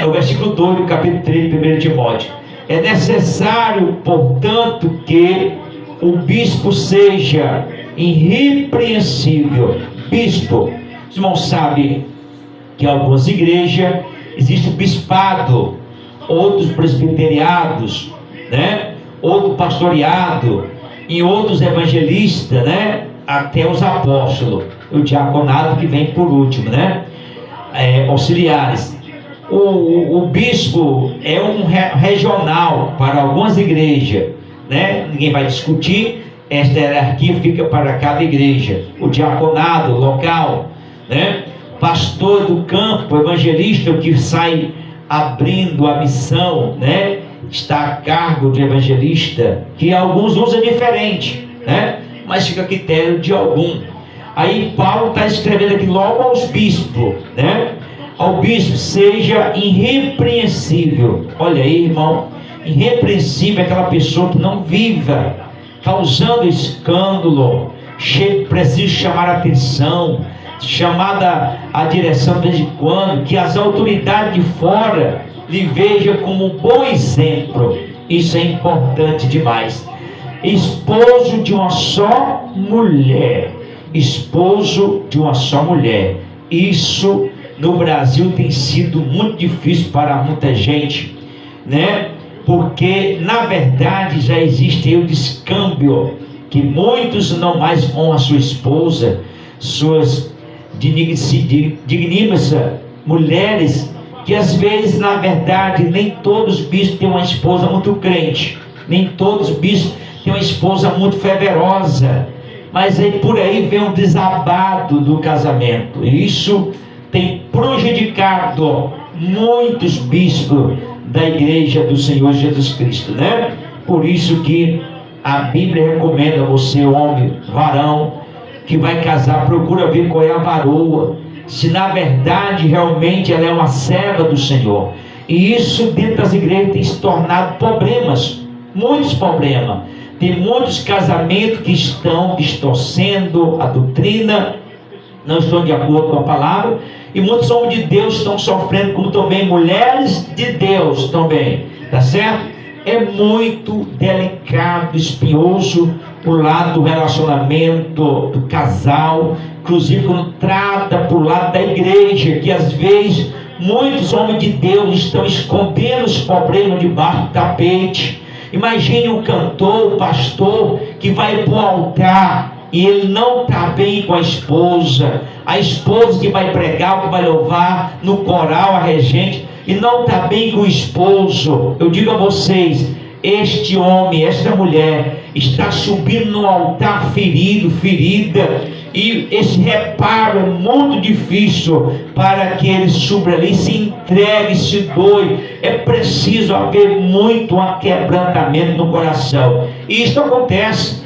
O versículo 2 do capítulo 3 de 1 Timóteo: é necessário, portanto, que o bispo seja irrepreensível. Bispo, os irmãos sabem que em algumas igrejas existe o bispado, outros presbiteriados, né? Outro pastoreado, em outros evangelistas, né? Até os apóstolos, o diaconado que vem por último, né? Auxiliares. O bispo é um regional para algumas igrejas, né? Ninguém vai discutir, esta hierarquia fica para cada igreja. O diaconado local, né? Pastor do campo, evangelista, que sai abrindo a missão, né? Está a cargo de evangelista, que alguns usam diferente, né? Mas fica a critério de algum. Aí Paulo está escrevendo aqui logo aos bispos, né? Ao bispo: seja irrepreensível. Olha aí, irmão, irrepreensível é aquela pessoa que não viva causando escândalo, precisa chamar a atenção, chamada a direção de vez em quando, que as autoridades de fora lhe vejam como um bom exemplo. Isso é importante demais. Esposo de uma só mulher. Esposo de uma só mulher. Isso no Brasil tem sido muito difícil para muita gente, né? Porque na verdade já existe aí o descâmbio, que muitos não mais honram a sua esposa, suas digníssimas mulheres, que às vezes na verdade nem todos os bispos têm uma esposa muito crente, nem todos os bispos têm uma esposa muito fervorosa, mas aí por aí vem um desabado do casamento. E isso tem prejudicado muitos bispos da igreja do Senhor Jesus Cristo, né? Por isso que a Bíblia recomenda você, homem, varão, que vai casar, procura ver qual é a varoa, se na verdade realmente ela é uma serva do Senhor. E isso dentro das igrejas tem se tornado problemas, muitos problemas. Tem muitos casamentos que estão distorcendo a doutrina, não estão de acordo com a palavra, e muitos homens de Deus estão sofrendo, como também mulheres de Deus também, tá certo? É muito delicado, espinhoso pro lado do relacionamento, do casal, inclusive quando trata pro lado da igreja, que às vezes muitos homens de Deus estão escondendo os problemas debaixo do tapete. Imagine o cantor, o pastor, que vai para o altar e ele não está bem com a esposa que vai pregar, que vai louvar no coral, a regente, e não está bem com o esposo. Eu digo a vocês, este homem, esta mulher está subindo no altar ferido, ferida, e esse reparo é muito difícil para que ele suba ali, se entregue, se doe. É preciso haver muito quebrantamento no coração, e isso acontece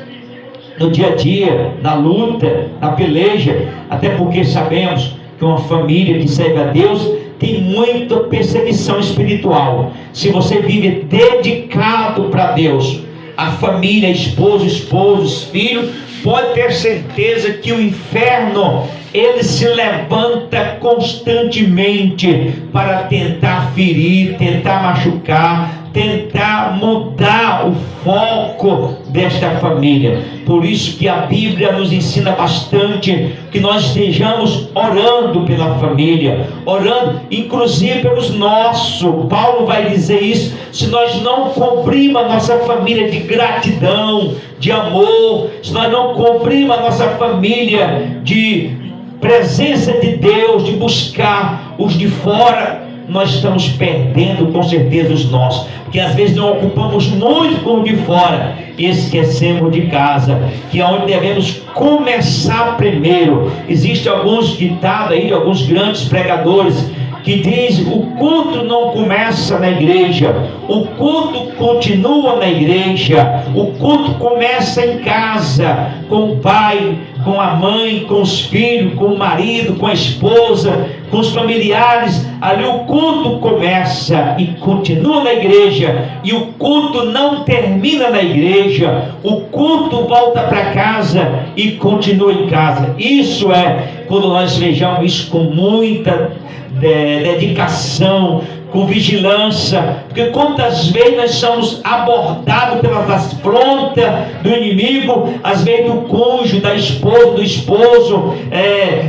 no dia a dia, na luta, na peleja, até porque sabemos que uma família que serve a Deus tem muita perseguição espiritual. Se você vive dedicado para Deus, a família, esposo, esposos, filhos, pode ter certeza que o inferno, ele se levanta constantemente para tentar ferir, tentar machucar, tentar mudar o foco desta família. Por isso que a Bíblia nos ensina bastante que nós estejamos orando pela família, orando inclusive pelos nossos. Paulo vai dizer isso: se nós não cobrimos a nossa família de gratidão, de amor, se nós não cobrimos a nossa família de presença de Deus, de buscar os de fora, nós estamos perdendo com certeza os nossos, porque às vezes não ocupamos muito com o de fora e esquecemos de casa, que é onde devemos começar primeiro. Existem alguns ditados aí de alguns grandes pregadores que dizem: o culto não começa na igreja, o culto continua na igreja, o culto começa em casa, com o pai, com a mãe, com os filhos, com o marido, com a esposa, com os familiares. Ali o culto começa e continua na igreja, e o culto não termina na igreja, o culto volta para casa e continua em casa. Isso é quando nós vejamos isso com muita dedicação, com vigilância, porque quantas vezes nós somos abordados pelas afrontas do inimigo, às vezes do cônjuge, da esposa, do esposo,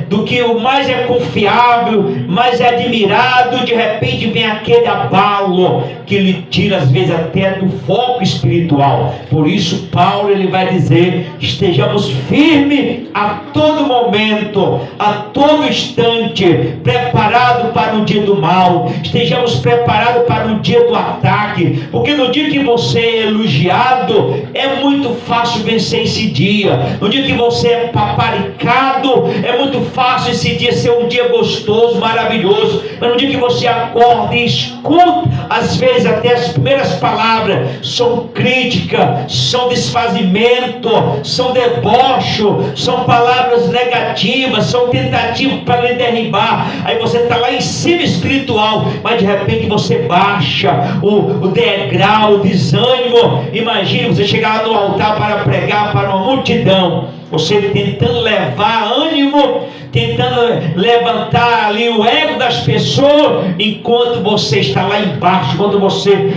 do que o mais é confiável, mais é admirado, de repente vem aquele abalo que lhe tira às vezes até do foco espiritual. Por isso Paulo ele vai dizer: estejamos firmes a todo momento, a todo instante, preparados para o dia do mal, estejamos preparados para o dia do ataque, porque no dia que você é elogiado, é muito fácil vencer esse dia. No dia que você é paparicado, é muito fácil esse dia ser um dia gostoso, maravilhoso. Mas no dia que você acorda e escuta, às vezes até as primeiras palavras são crítica, são desfazimento, são debocho, são palavras negativas, são tentativas para lhe derribar. Aí você está lá em cima espiritual, mas de repente você baixa o degrau, o desânimo. Imagine você chegar lá no altar para pregar para uma multidão, você tentando levar ânimo, tentando levantar ali o ego das pessoas, enquanto você está lá embaixo, quando você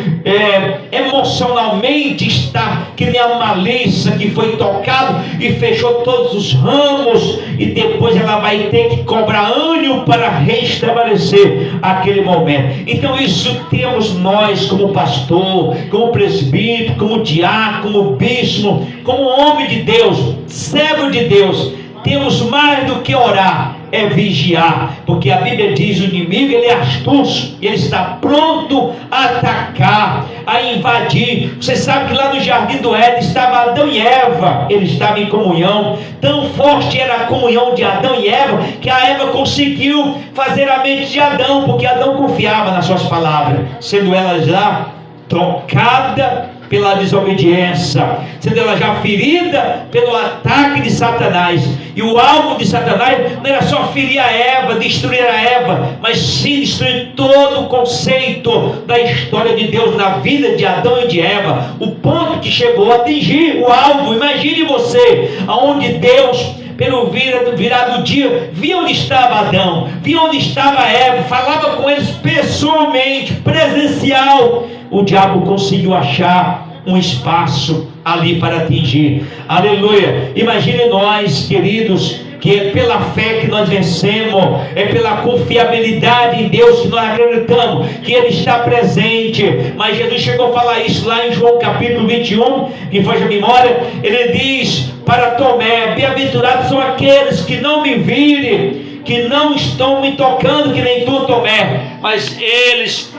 emocionalmente está que nem a malícia que foi tocado e fechou todos os ramos, e depois ela vai ter que cobrar ânimo para restabelecer aquele momento. Então isso temos nós como pastor, como presbítero, como diácono, como bispo, como homem de Deus, servo de Deus. Temos mais do que orar, é vigiar, porque a Bíblia diz: o inimigo ele é astuto, ele está pronto a atacar, a invadir. Você sabe que lá no jardim do Éden estava Adão e Eva, eles estavam em comunhão. Tão forte era a comunhão de Adão e Eva, que a Eva conseguiu fazer a mente de Adão, porque Adão confiava nas suas palavras, sendo ela já trocada pela desobediência, sendo ela já ferida pelo ataque de Satanás. E o alvo de Satanás não era só ferir a Eva, destruir a Eva, mas sim destruir todo o conceito da história de Deus na vida de Adão e de Eva, o ponto que chegou a atingir o alvo. Imagine você, aonde Deus, pelo virar do dia, via onde estava Adão, via onde estava Eva, falava com eles pessoalmente, presencial. O diabo conseguiu achar um espaço ali para atingir. Aleluia. Imagine nós, queridos, que é pela fé que nós vencemos, é pela confiabilidade em Deus que nós acreditamos que Ele está presente. Mas Jesus chegou a falar isso lá em João capítulo 21, que faz a memória. Ele diz para Tomé: bem-aventurados são aqueles que não me virem, que não estão me tocando, que nem tu, Tomé, mas eles,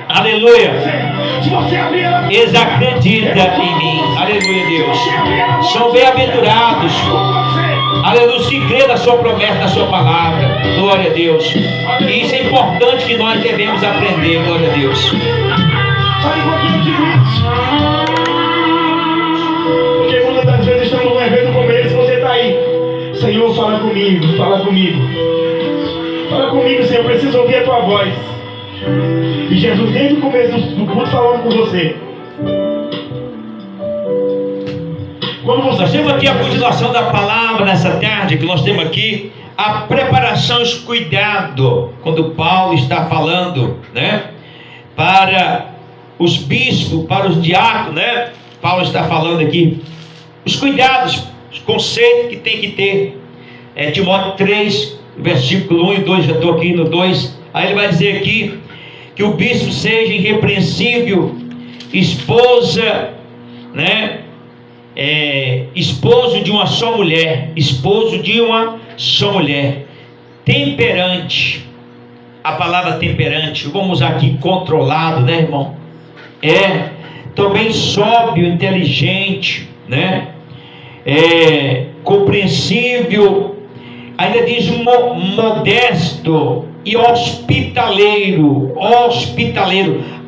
aleluia, eles acreditam em mim. Aleluia, Deus. São bem-aventurados, aleluia, se crê na sua promessa, na sua palavra. Glória a Deus. E isso é importante, que nós devemos aprender. Glória a Deus. Sabe por que eu digo isso? Porque muitas das vezes estamos num evento como esse, você está aí: Senhor, fala comigo, fala comigo. Fala comigo, Senhor, eu preciso ouvir a tua voz. E Jesus, desde o começo do culto, falando com você. Quando você... Nós temos aqui a continuação da palavra nessa tarde, que nós temos aqui a preparação, os cuidados, quando Paulo está falando, né, para os bispos, para os diáconos, né? Paulo está falando aqui os cuidados, os conceitos que tem que ter. Timóteo 3, versículo 1 e 2, já estou aqui no 2. Aí ele vai dizer aqui que o bispo seja irrepreensível, esposa, né? Esposo de uma só mulher, temperante. A palavra temperante, vamos usar aqui controlado, né, irmão? Também sóbrio, inteligente, né? Compreensível. Ainda diz modesto e hospitaleiro,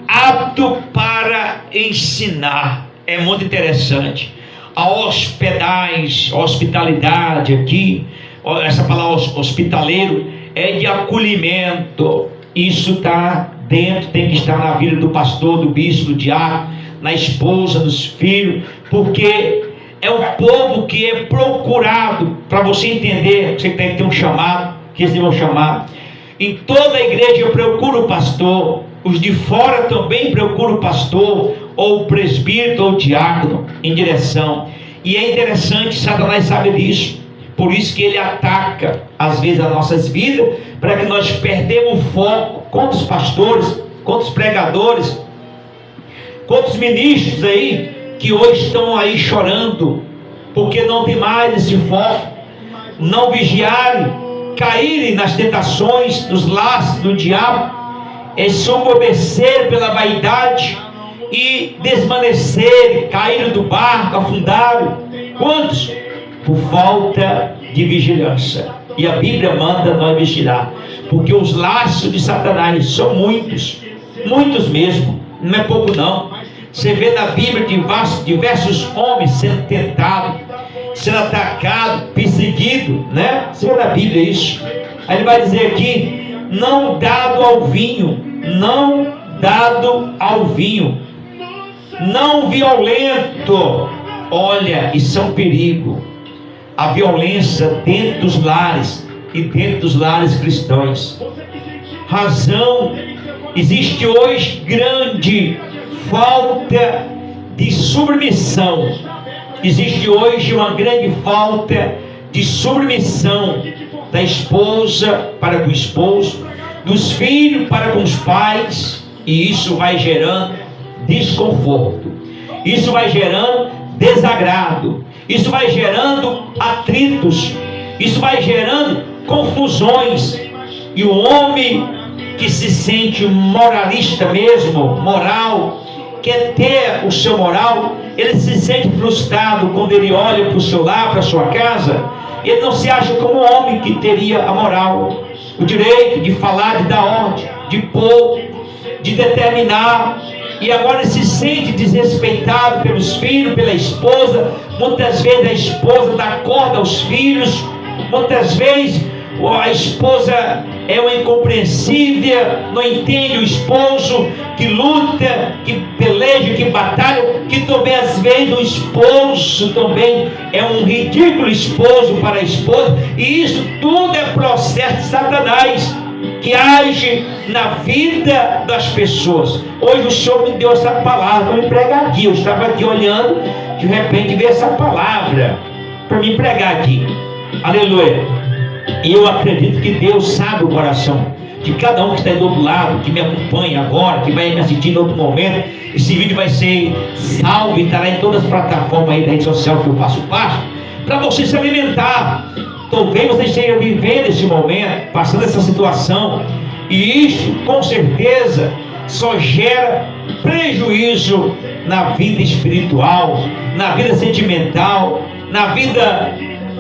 apto para ensinar. É muito interessante. A hospitalidade aqui, essa palavra hospitaleiro é de acolhimento. Isso está dentro, tem que estar na vida do pastor, do bispo, do diácono, na esposa, dos filhos, porque é o povo que é procurado. Para você entender, você tem que ter um chamado, que eles vão chamar. Em toda a igreja eu procuro o pastor, os de fora também procuram o pastor, ou o presbítero, ou o diácono, em direção. E é interessante, Satanás sabe disso. Por isso que ele ataca, às vezes, as nossas vidas, para que nós perdemos o foco. Quantos pastores, quantos pregadores, quantos ministros aí, que hoje estão aí chorando, porque não tem mais esse foco, não vigiarem, caírem nas tentações, nos laços do diabo, soberbecer pela vaidade e desmanecer, caíram do barco, afundaram. Quantos? Por falta de vigilância. E a Bíblia manda nós vigiar, porque os laços de Satanás são muitos, muitos mesmo, não é pouco não. Você vê na Bíblia diversos homens sendo tentados, sendo atacados, perseguidos, né? Você vê na Bíblia isso. Aí ele vai dizer aqui: não dado ao vinho, não violento. Olha, isso é um perigo. A violência dentro dos lares e dentro dos lares cristãos. Razão, existe hoje grande falta de submissão. Existe hoje uma grande falta de submissão da esposa para com o esposo, dos filhos para com os pais, e isso vai gerando desconforto, isso vai gerando desagrado, isso vai gerando atritos, isso vai gerando confusões. E o homem que se sente moralista mesmo, moral, quer ter o seu moral, ele se sente frustrado quando ele olha para o seu lar, para a sua casa. Ele não se acha como um homem que teria a moral, o direito de falar, de dar ordem, de pôr, de determinar. E agora ele se sente desrespeitado pelos filhos, pela esposa. Muitas vezes a esposa dá corda aos filhos, muitas vezes a esposa é uma incompreensível, não entende o esposo, que luta, que peleja, que batalha, que também às vezes o esposo também é um ridículo esposo para a esposa. E isso tudo é processo de Satanás, que age na vida das pessoas. Hoje o Senhor me deu essa palavra para me pregar aqui. Eu estava aqui olhando, de repente veio essa palavra para me pregar aqui. Aleluia. E eu acredito que Deus sabe o coração de cada um que está aí do outro lado, que me acompanha agora, que vai me assistir em outro momento. Esse vídeo vai ser salvo e estará em todas as plataformas aí da rede social que eu faço parte, para você se alimentar. Talvez você esteja vivendo esse momento, passando essa situação, e isso com certeza só gera prejuízo na vida espiritual, na vida sentimental, na vida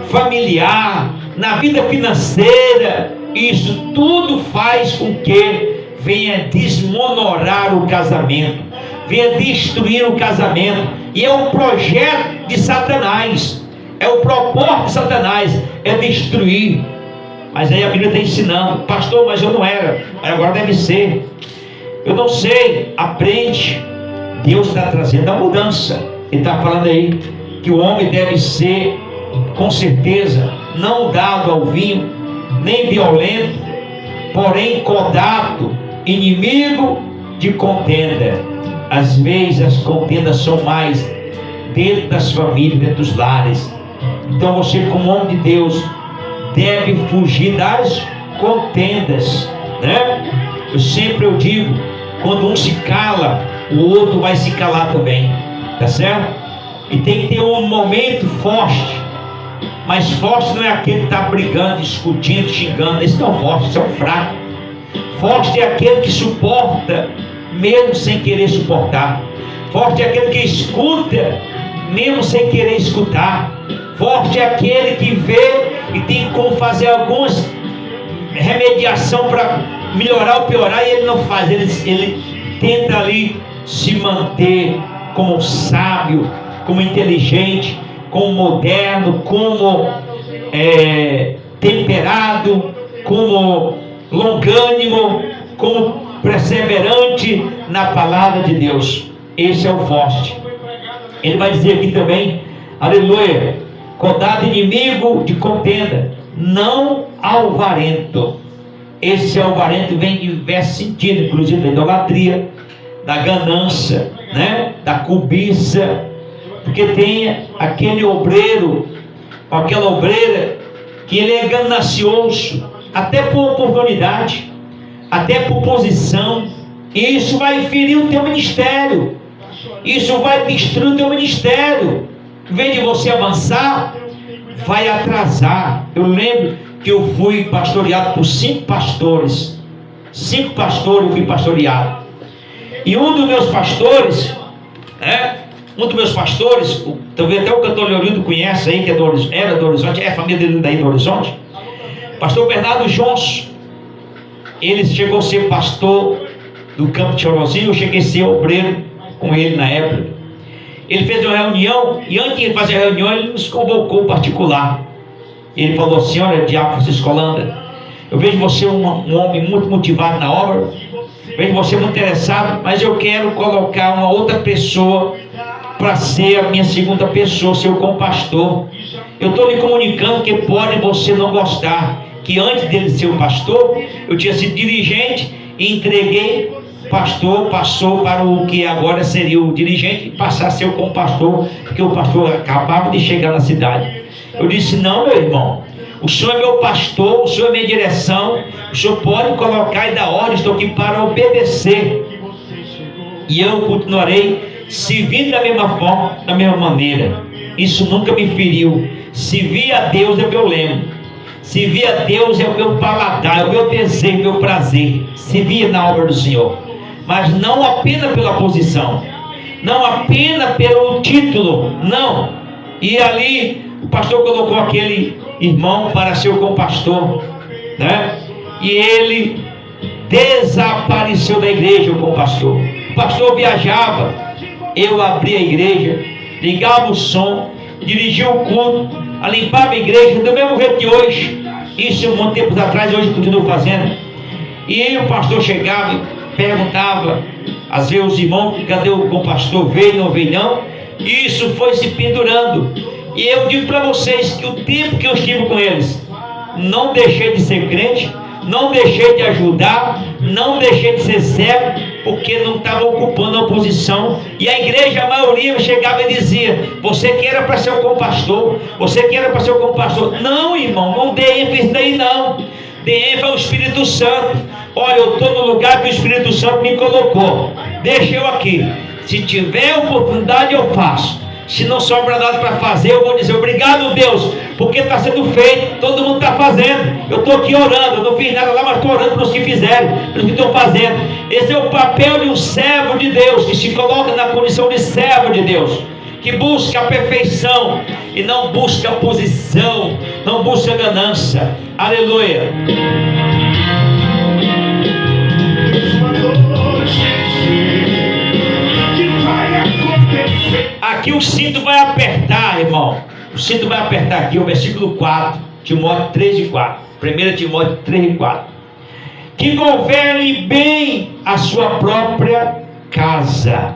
familiar, na vida financeira. Isso tudo faz com que venha desmoronar o casamento, venha destruir o casamento. E é um projeto de Satanás, é o propósito de Satanás, é destruir. Mas aí a Bíblia está ensinando: pastor, mas eu não era, agora deve ser. Eu não sei, aprende. Deus está trazendo a mudança. Ele está falando aí que o homem deve ser, com certeza, não dado ao vinho, nem violento, porém codato, inimigo de contenda. Às vezes as contendas são mais dentro das famílias, dentro dos lares. Então você, como homem de Deus, deve fugir das contendas, né? Eu digo, quando um se cala, o outro vai se calar também, tá certo? E tem que ter um momento forte. Mas forte não é aquele que está brigando, discutindo, xingando. Esse não é forte, esse é um fraco. Forte é aquele que suporta, mesmo sem querer suportar. Forte é aquele que escuta, mesmo sem querer escutar. Forte é aquele que vê e tem como fazer algumas remediação para melhorar ou piorar, e ele não faz. Ele tenta ali se manter como sábio, como inteligente, como moderno, como temperado, como longânimo, como perseverante na palavra de Deus. Esse é o forte. Ele vai dizer aqui também, aleluia, codado inimigo de contenda, não alvarento. Esse alvarento vem de diversos sentidos, inclusive da idolatria, da ganância, né? Da cobiça. Porque tem aquele obreiro, ou aquela obreira, que ele é ganancioso, até por oportunidade, até por posição, e isso vai ferir o teu ministério, isso vai destruir o teu ministério. Em vez de você avançar, vai atrasar. Eu lembro que eu fui pastoreado por 5 pastores. 5 pastores eu fui pastoreado. E um dos meus pastores, talvez até o cantor Leorildo conhece aí, que era do Horizonte, é a família dele daí do Horizonte. Pastor Bernardo Johnson. Ele chegou a ser pastor do campo de Chorozinho. Eu cheguei a ser obreiro com ele na época. Ele fez uma reunião, e antes de fazer a reunião, ele nos convocou particular. Ele falou assim: olha, Diácono Francisco Holanda, eu vejo você um homem muito motivado na obra, vejo você muito interessado, mas eu quero colocar uma outra pessoa para ser a minha segunda pessoa, ser o compastor. Eu estou lhe comunicando que pode você não gostar, que antes dele ser o pastor, eu tinha sido dirigente e entreguei pastor, passou para o que agora seria o dirigente e passar a ser o compastor, porque o pastor acabava de chegar na cidade. Eu disse: não, meu irmão, o senhor é meu pastor, o senhor é minha direção, o senhor pode colocar e dar ordem, estou aqui para obedecer. E eu continuarei servindo da mesma forma, da mesma maneira. Isso nunca me feriu. Servir a Deus é o meu lema. Servir a Deus é o meu paladar, é o meu desejo, o meu prazer. Servir na obra do Senhor. Mas não apenas pela posição, não apenas pelo título, não. E ali o pastor colocou aquele irmão para ser o compastor, né? E ele desapareceu da igreja, o compastor. O pastor viajava, eu abria a igreja, ligava o som, dirigia o culto, limpava a igreja do mesmo jeito que hoje. Isso um monte de tempos atrás, hoje eu continuo fazendo. E aí o pastor chegava e perguntava, às vezes os irmãos, cadê o compastor? Veio, não veio não? E isso foi se pendurando. E eu digo para vocês que o tempo que eu estive com eles, não deixei de ser crente, não deixei de ajudar, não deixei de ser servo, porque não estava ocupando a posição. E a igreja, a maioria chegava e dizia: você que era para ser o compastor, você que era para ser o compastor. Não, irmão, não dê ênfase daí não. Dê ênfase ao Espírito Santo. Olha, eu estou no lugar que o Espírito Santo me colocou, deixa eu aqui. Se tiver oportunidade eu faço. Se não sobra nada para fazer, eu vou dizer: obrigado, Deus, porque está sendo feito, todo mundo está fazendo. Eu estou aqui orando, eu não fiz nada lá, mas estou orando para os que fizeram, para os que estão fazendo. Esse é o papel de um servo de Deus, que se coloca na condição de servo de Deus, que busca a perfeição e não busca a posição, não busca a ganância. Aleluia. Aqui o cinto vai apertar, irmão. O cinto vai apertar aqui, o versículo 4, Timóteo 3 e 4. 1 Timóteo 3 e 4. Que governe bem a sua própria casa.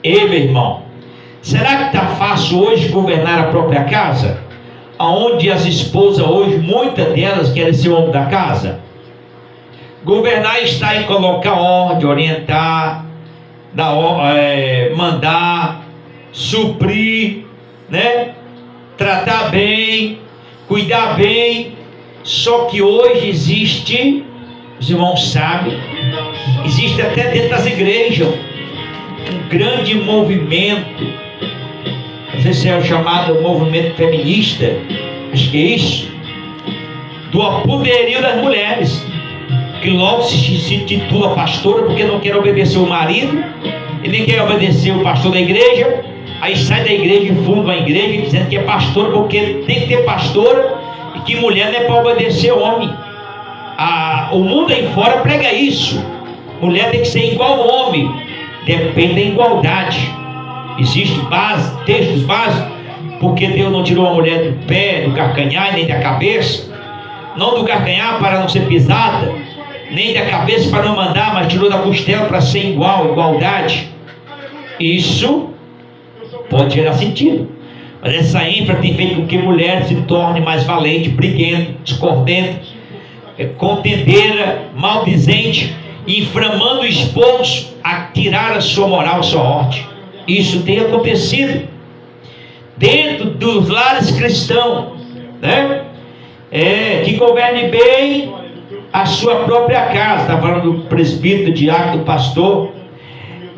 Ei, meu irmão, será que está fácil hoje governar a própria casa? Aonde as esposas hoje, muitas delas querem ser o homem da casa. Governar está em colocar ordem, orientar, mandar, suprir, né? Tratar bem, cuidar bem. Só que hoje existe, os irmãos sabem, existe até dentro das igrejas um grande movimento, não sei se é o chamado movimento feminista, acho que é isso, do apoderio das mulheres, que logo se titula pastora porque não quer obedecer o marido e nem quer obedecer o pastor da igreja. Aí sai da igreja e funda uma igreja dizendo que é pastora, porque tem que ter pastora e que mulher não é para obedecer homem. O mundo aí fora prega isso. Mulher tem que ser igual ao homem. Depende da igualdade. Existem textos básicos, porque Deus não tirou a mulher do pé, do calcanhar, nem da cabeça. Não do calcanhar para não ser pisada, nem da cabeça para não mandar, mas tirou da costela para ser igualdade. Isso pode gerar sentido, mas essa ênfase tem feito com que mulher se torne mais valente, briguenta, discordante, contendeira, maldizente, inflamando o esposo a tirar a sua moral, a sua ordem. Isso tem acontecido dentro dos lares cristãos, né? Que governe bem a sua própria casa. Está falando do presbítero, do diácono, do pastor,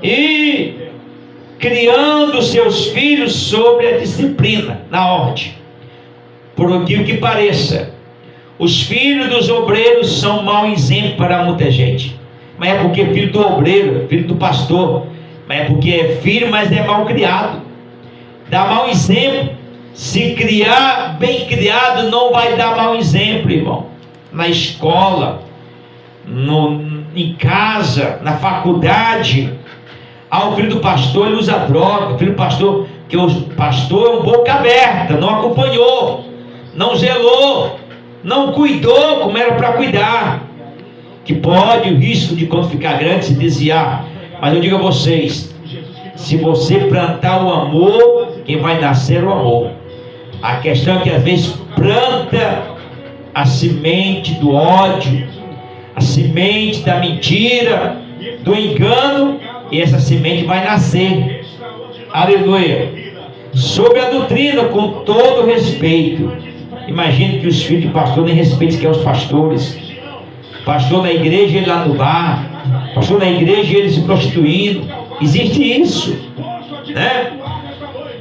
e criando seus filhos sobre a disciplina, na ordem. Por que pareça, os filhos dos obreiros são mau exemplo para muita gente. Mas é porque é filho do obreiro, filho do pastor, mas é porque é filho, mas é mal criado. Dá mau exemplo. Se criar bem criado, não vai dar mau exemplo, irmão. Na escola, em casa, na faculdade. O filho do pastor, ele usa droga. O filho do pastor, que o pastor é um boca aberta, não acompanhou, não zelou, não cuidou como era para cuidar. Que pode o risco de, quando ficar grande, se desviar. Mas eu digo a vocês, se você plantar o amor, quem vai nascer é o amor. A questão é que às vezes planta a semente do ódio, a semente da mentira, do engano, e essa semente vai nascer. Aleluia. Sobre a doutrina, com todo respeito. Imagine que os filhos de pastor nem respeitam que é os pastores. Pastor na igreja, ele lá no bar. Pastor na igreja, ele se prostituindo. Existe isso, né?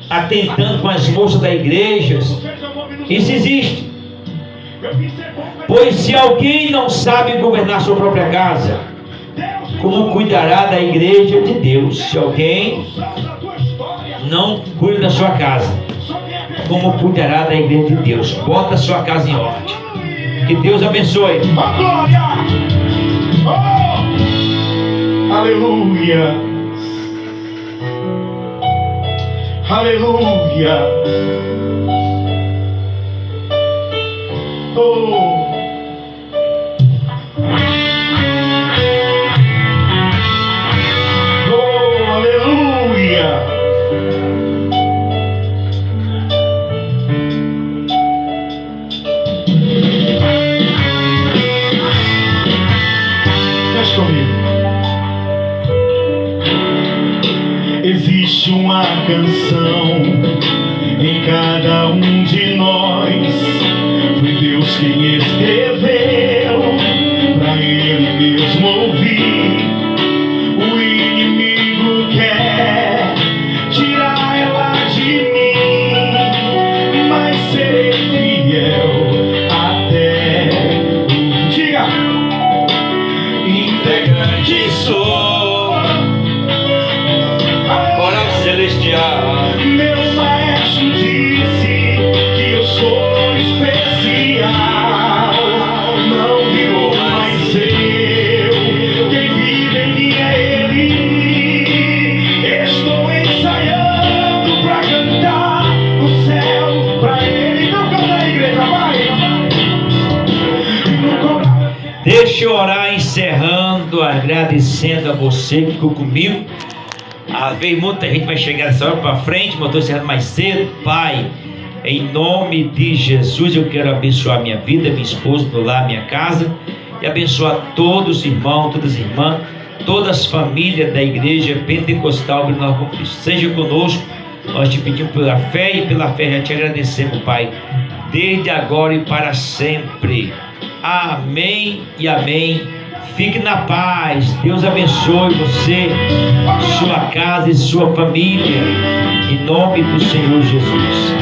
Atentando com as moças da igreja. Isso existe. Pois se alguém não sabe governar sua própria casa, como cuidará da igreja de Deus? Se alguém não cuida da sua casa, como cuidará da igreja de Deus? Bota a sua casa em ordem. Que Deus abençoe. Oh, glória! Oh! Aleluia! Aleluia! Oh! existe uma canção em cada um de nós. Foi Deus quem escreveu pra Ele mesmo ouvir. O inimigo quer tirar ela de mim, mas serei fiel até o dia. Integrante sou, coração celestial. Meu maestro disse que eu sou especial. Não vivo mais eu, quem vive em mim é Ele. Estou ensaiando pra cantar no céu pra Ele. Não canta a igreja, vai! Deixa eu orar encerrando, agradecendo a você que ficou comigo. Veio muita gente, vai chegar essa hora para frente, mas eu estou encerrando mais cedo. Pai, em nome de Jesus, eu quero abençoar minha vida, minha esposa, meu lar, minha casa, e abençoar todos os irmãos, todas as irmãs, todas as famílias da igreja pentecostal do Novo Cristo. Seja conosco, nós te pedimos pela fé e pela fé já te agradecemos, Pai, desde agora e para sempre. Amém e amém. Fique na paz. Deus abençoe você, sua casa e sua família, em nome do Senhor Jesus.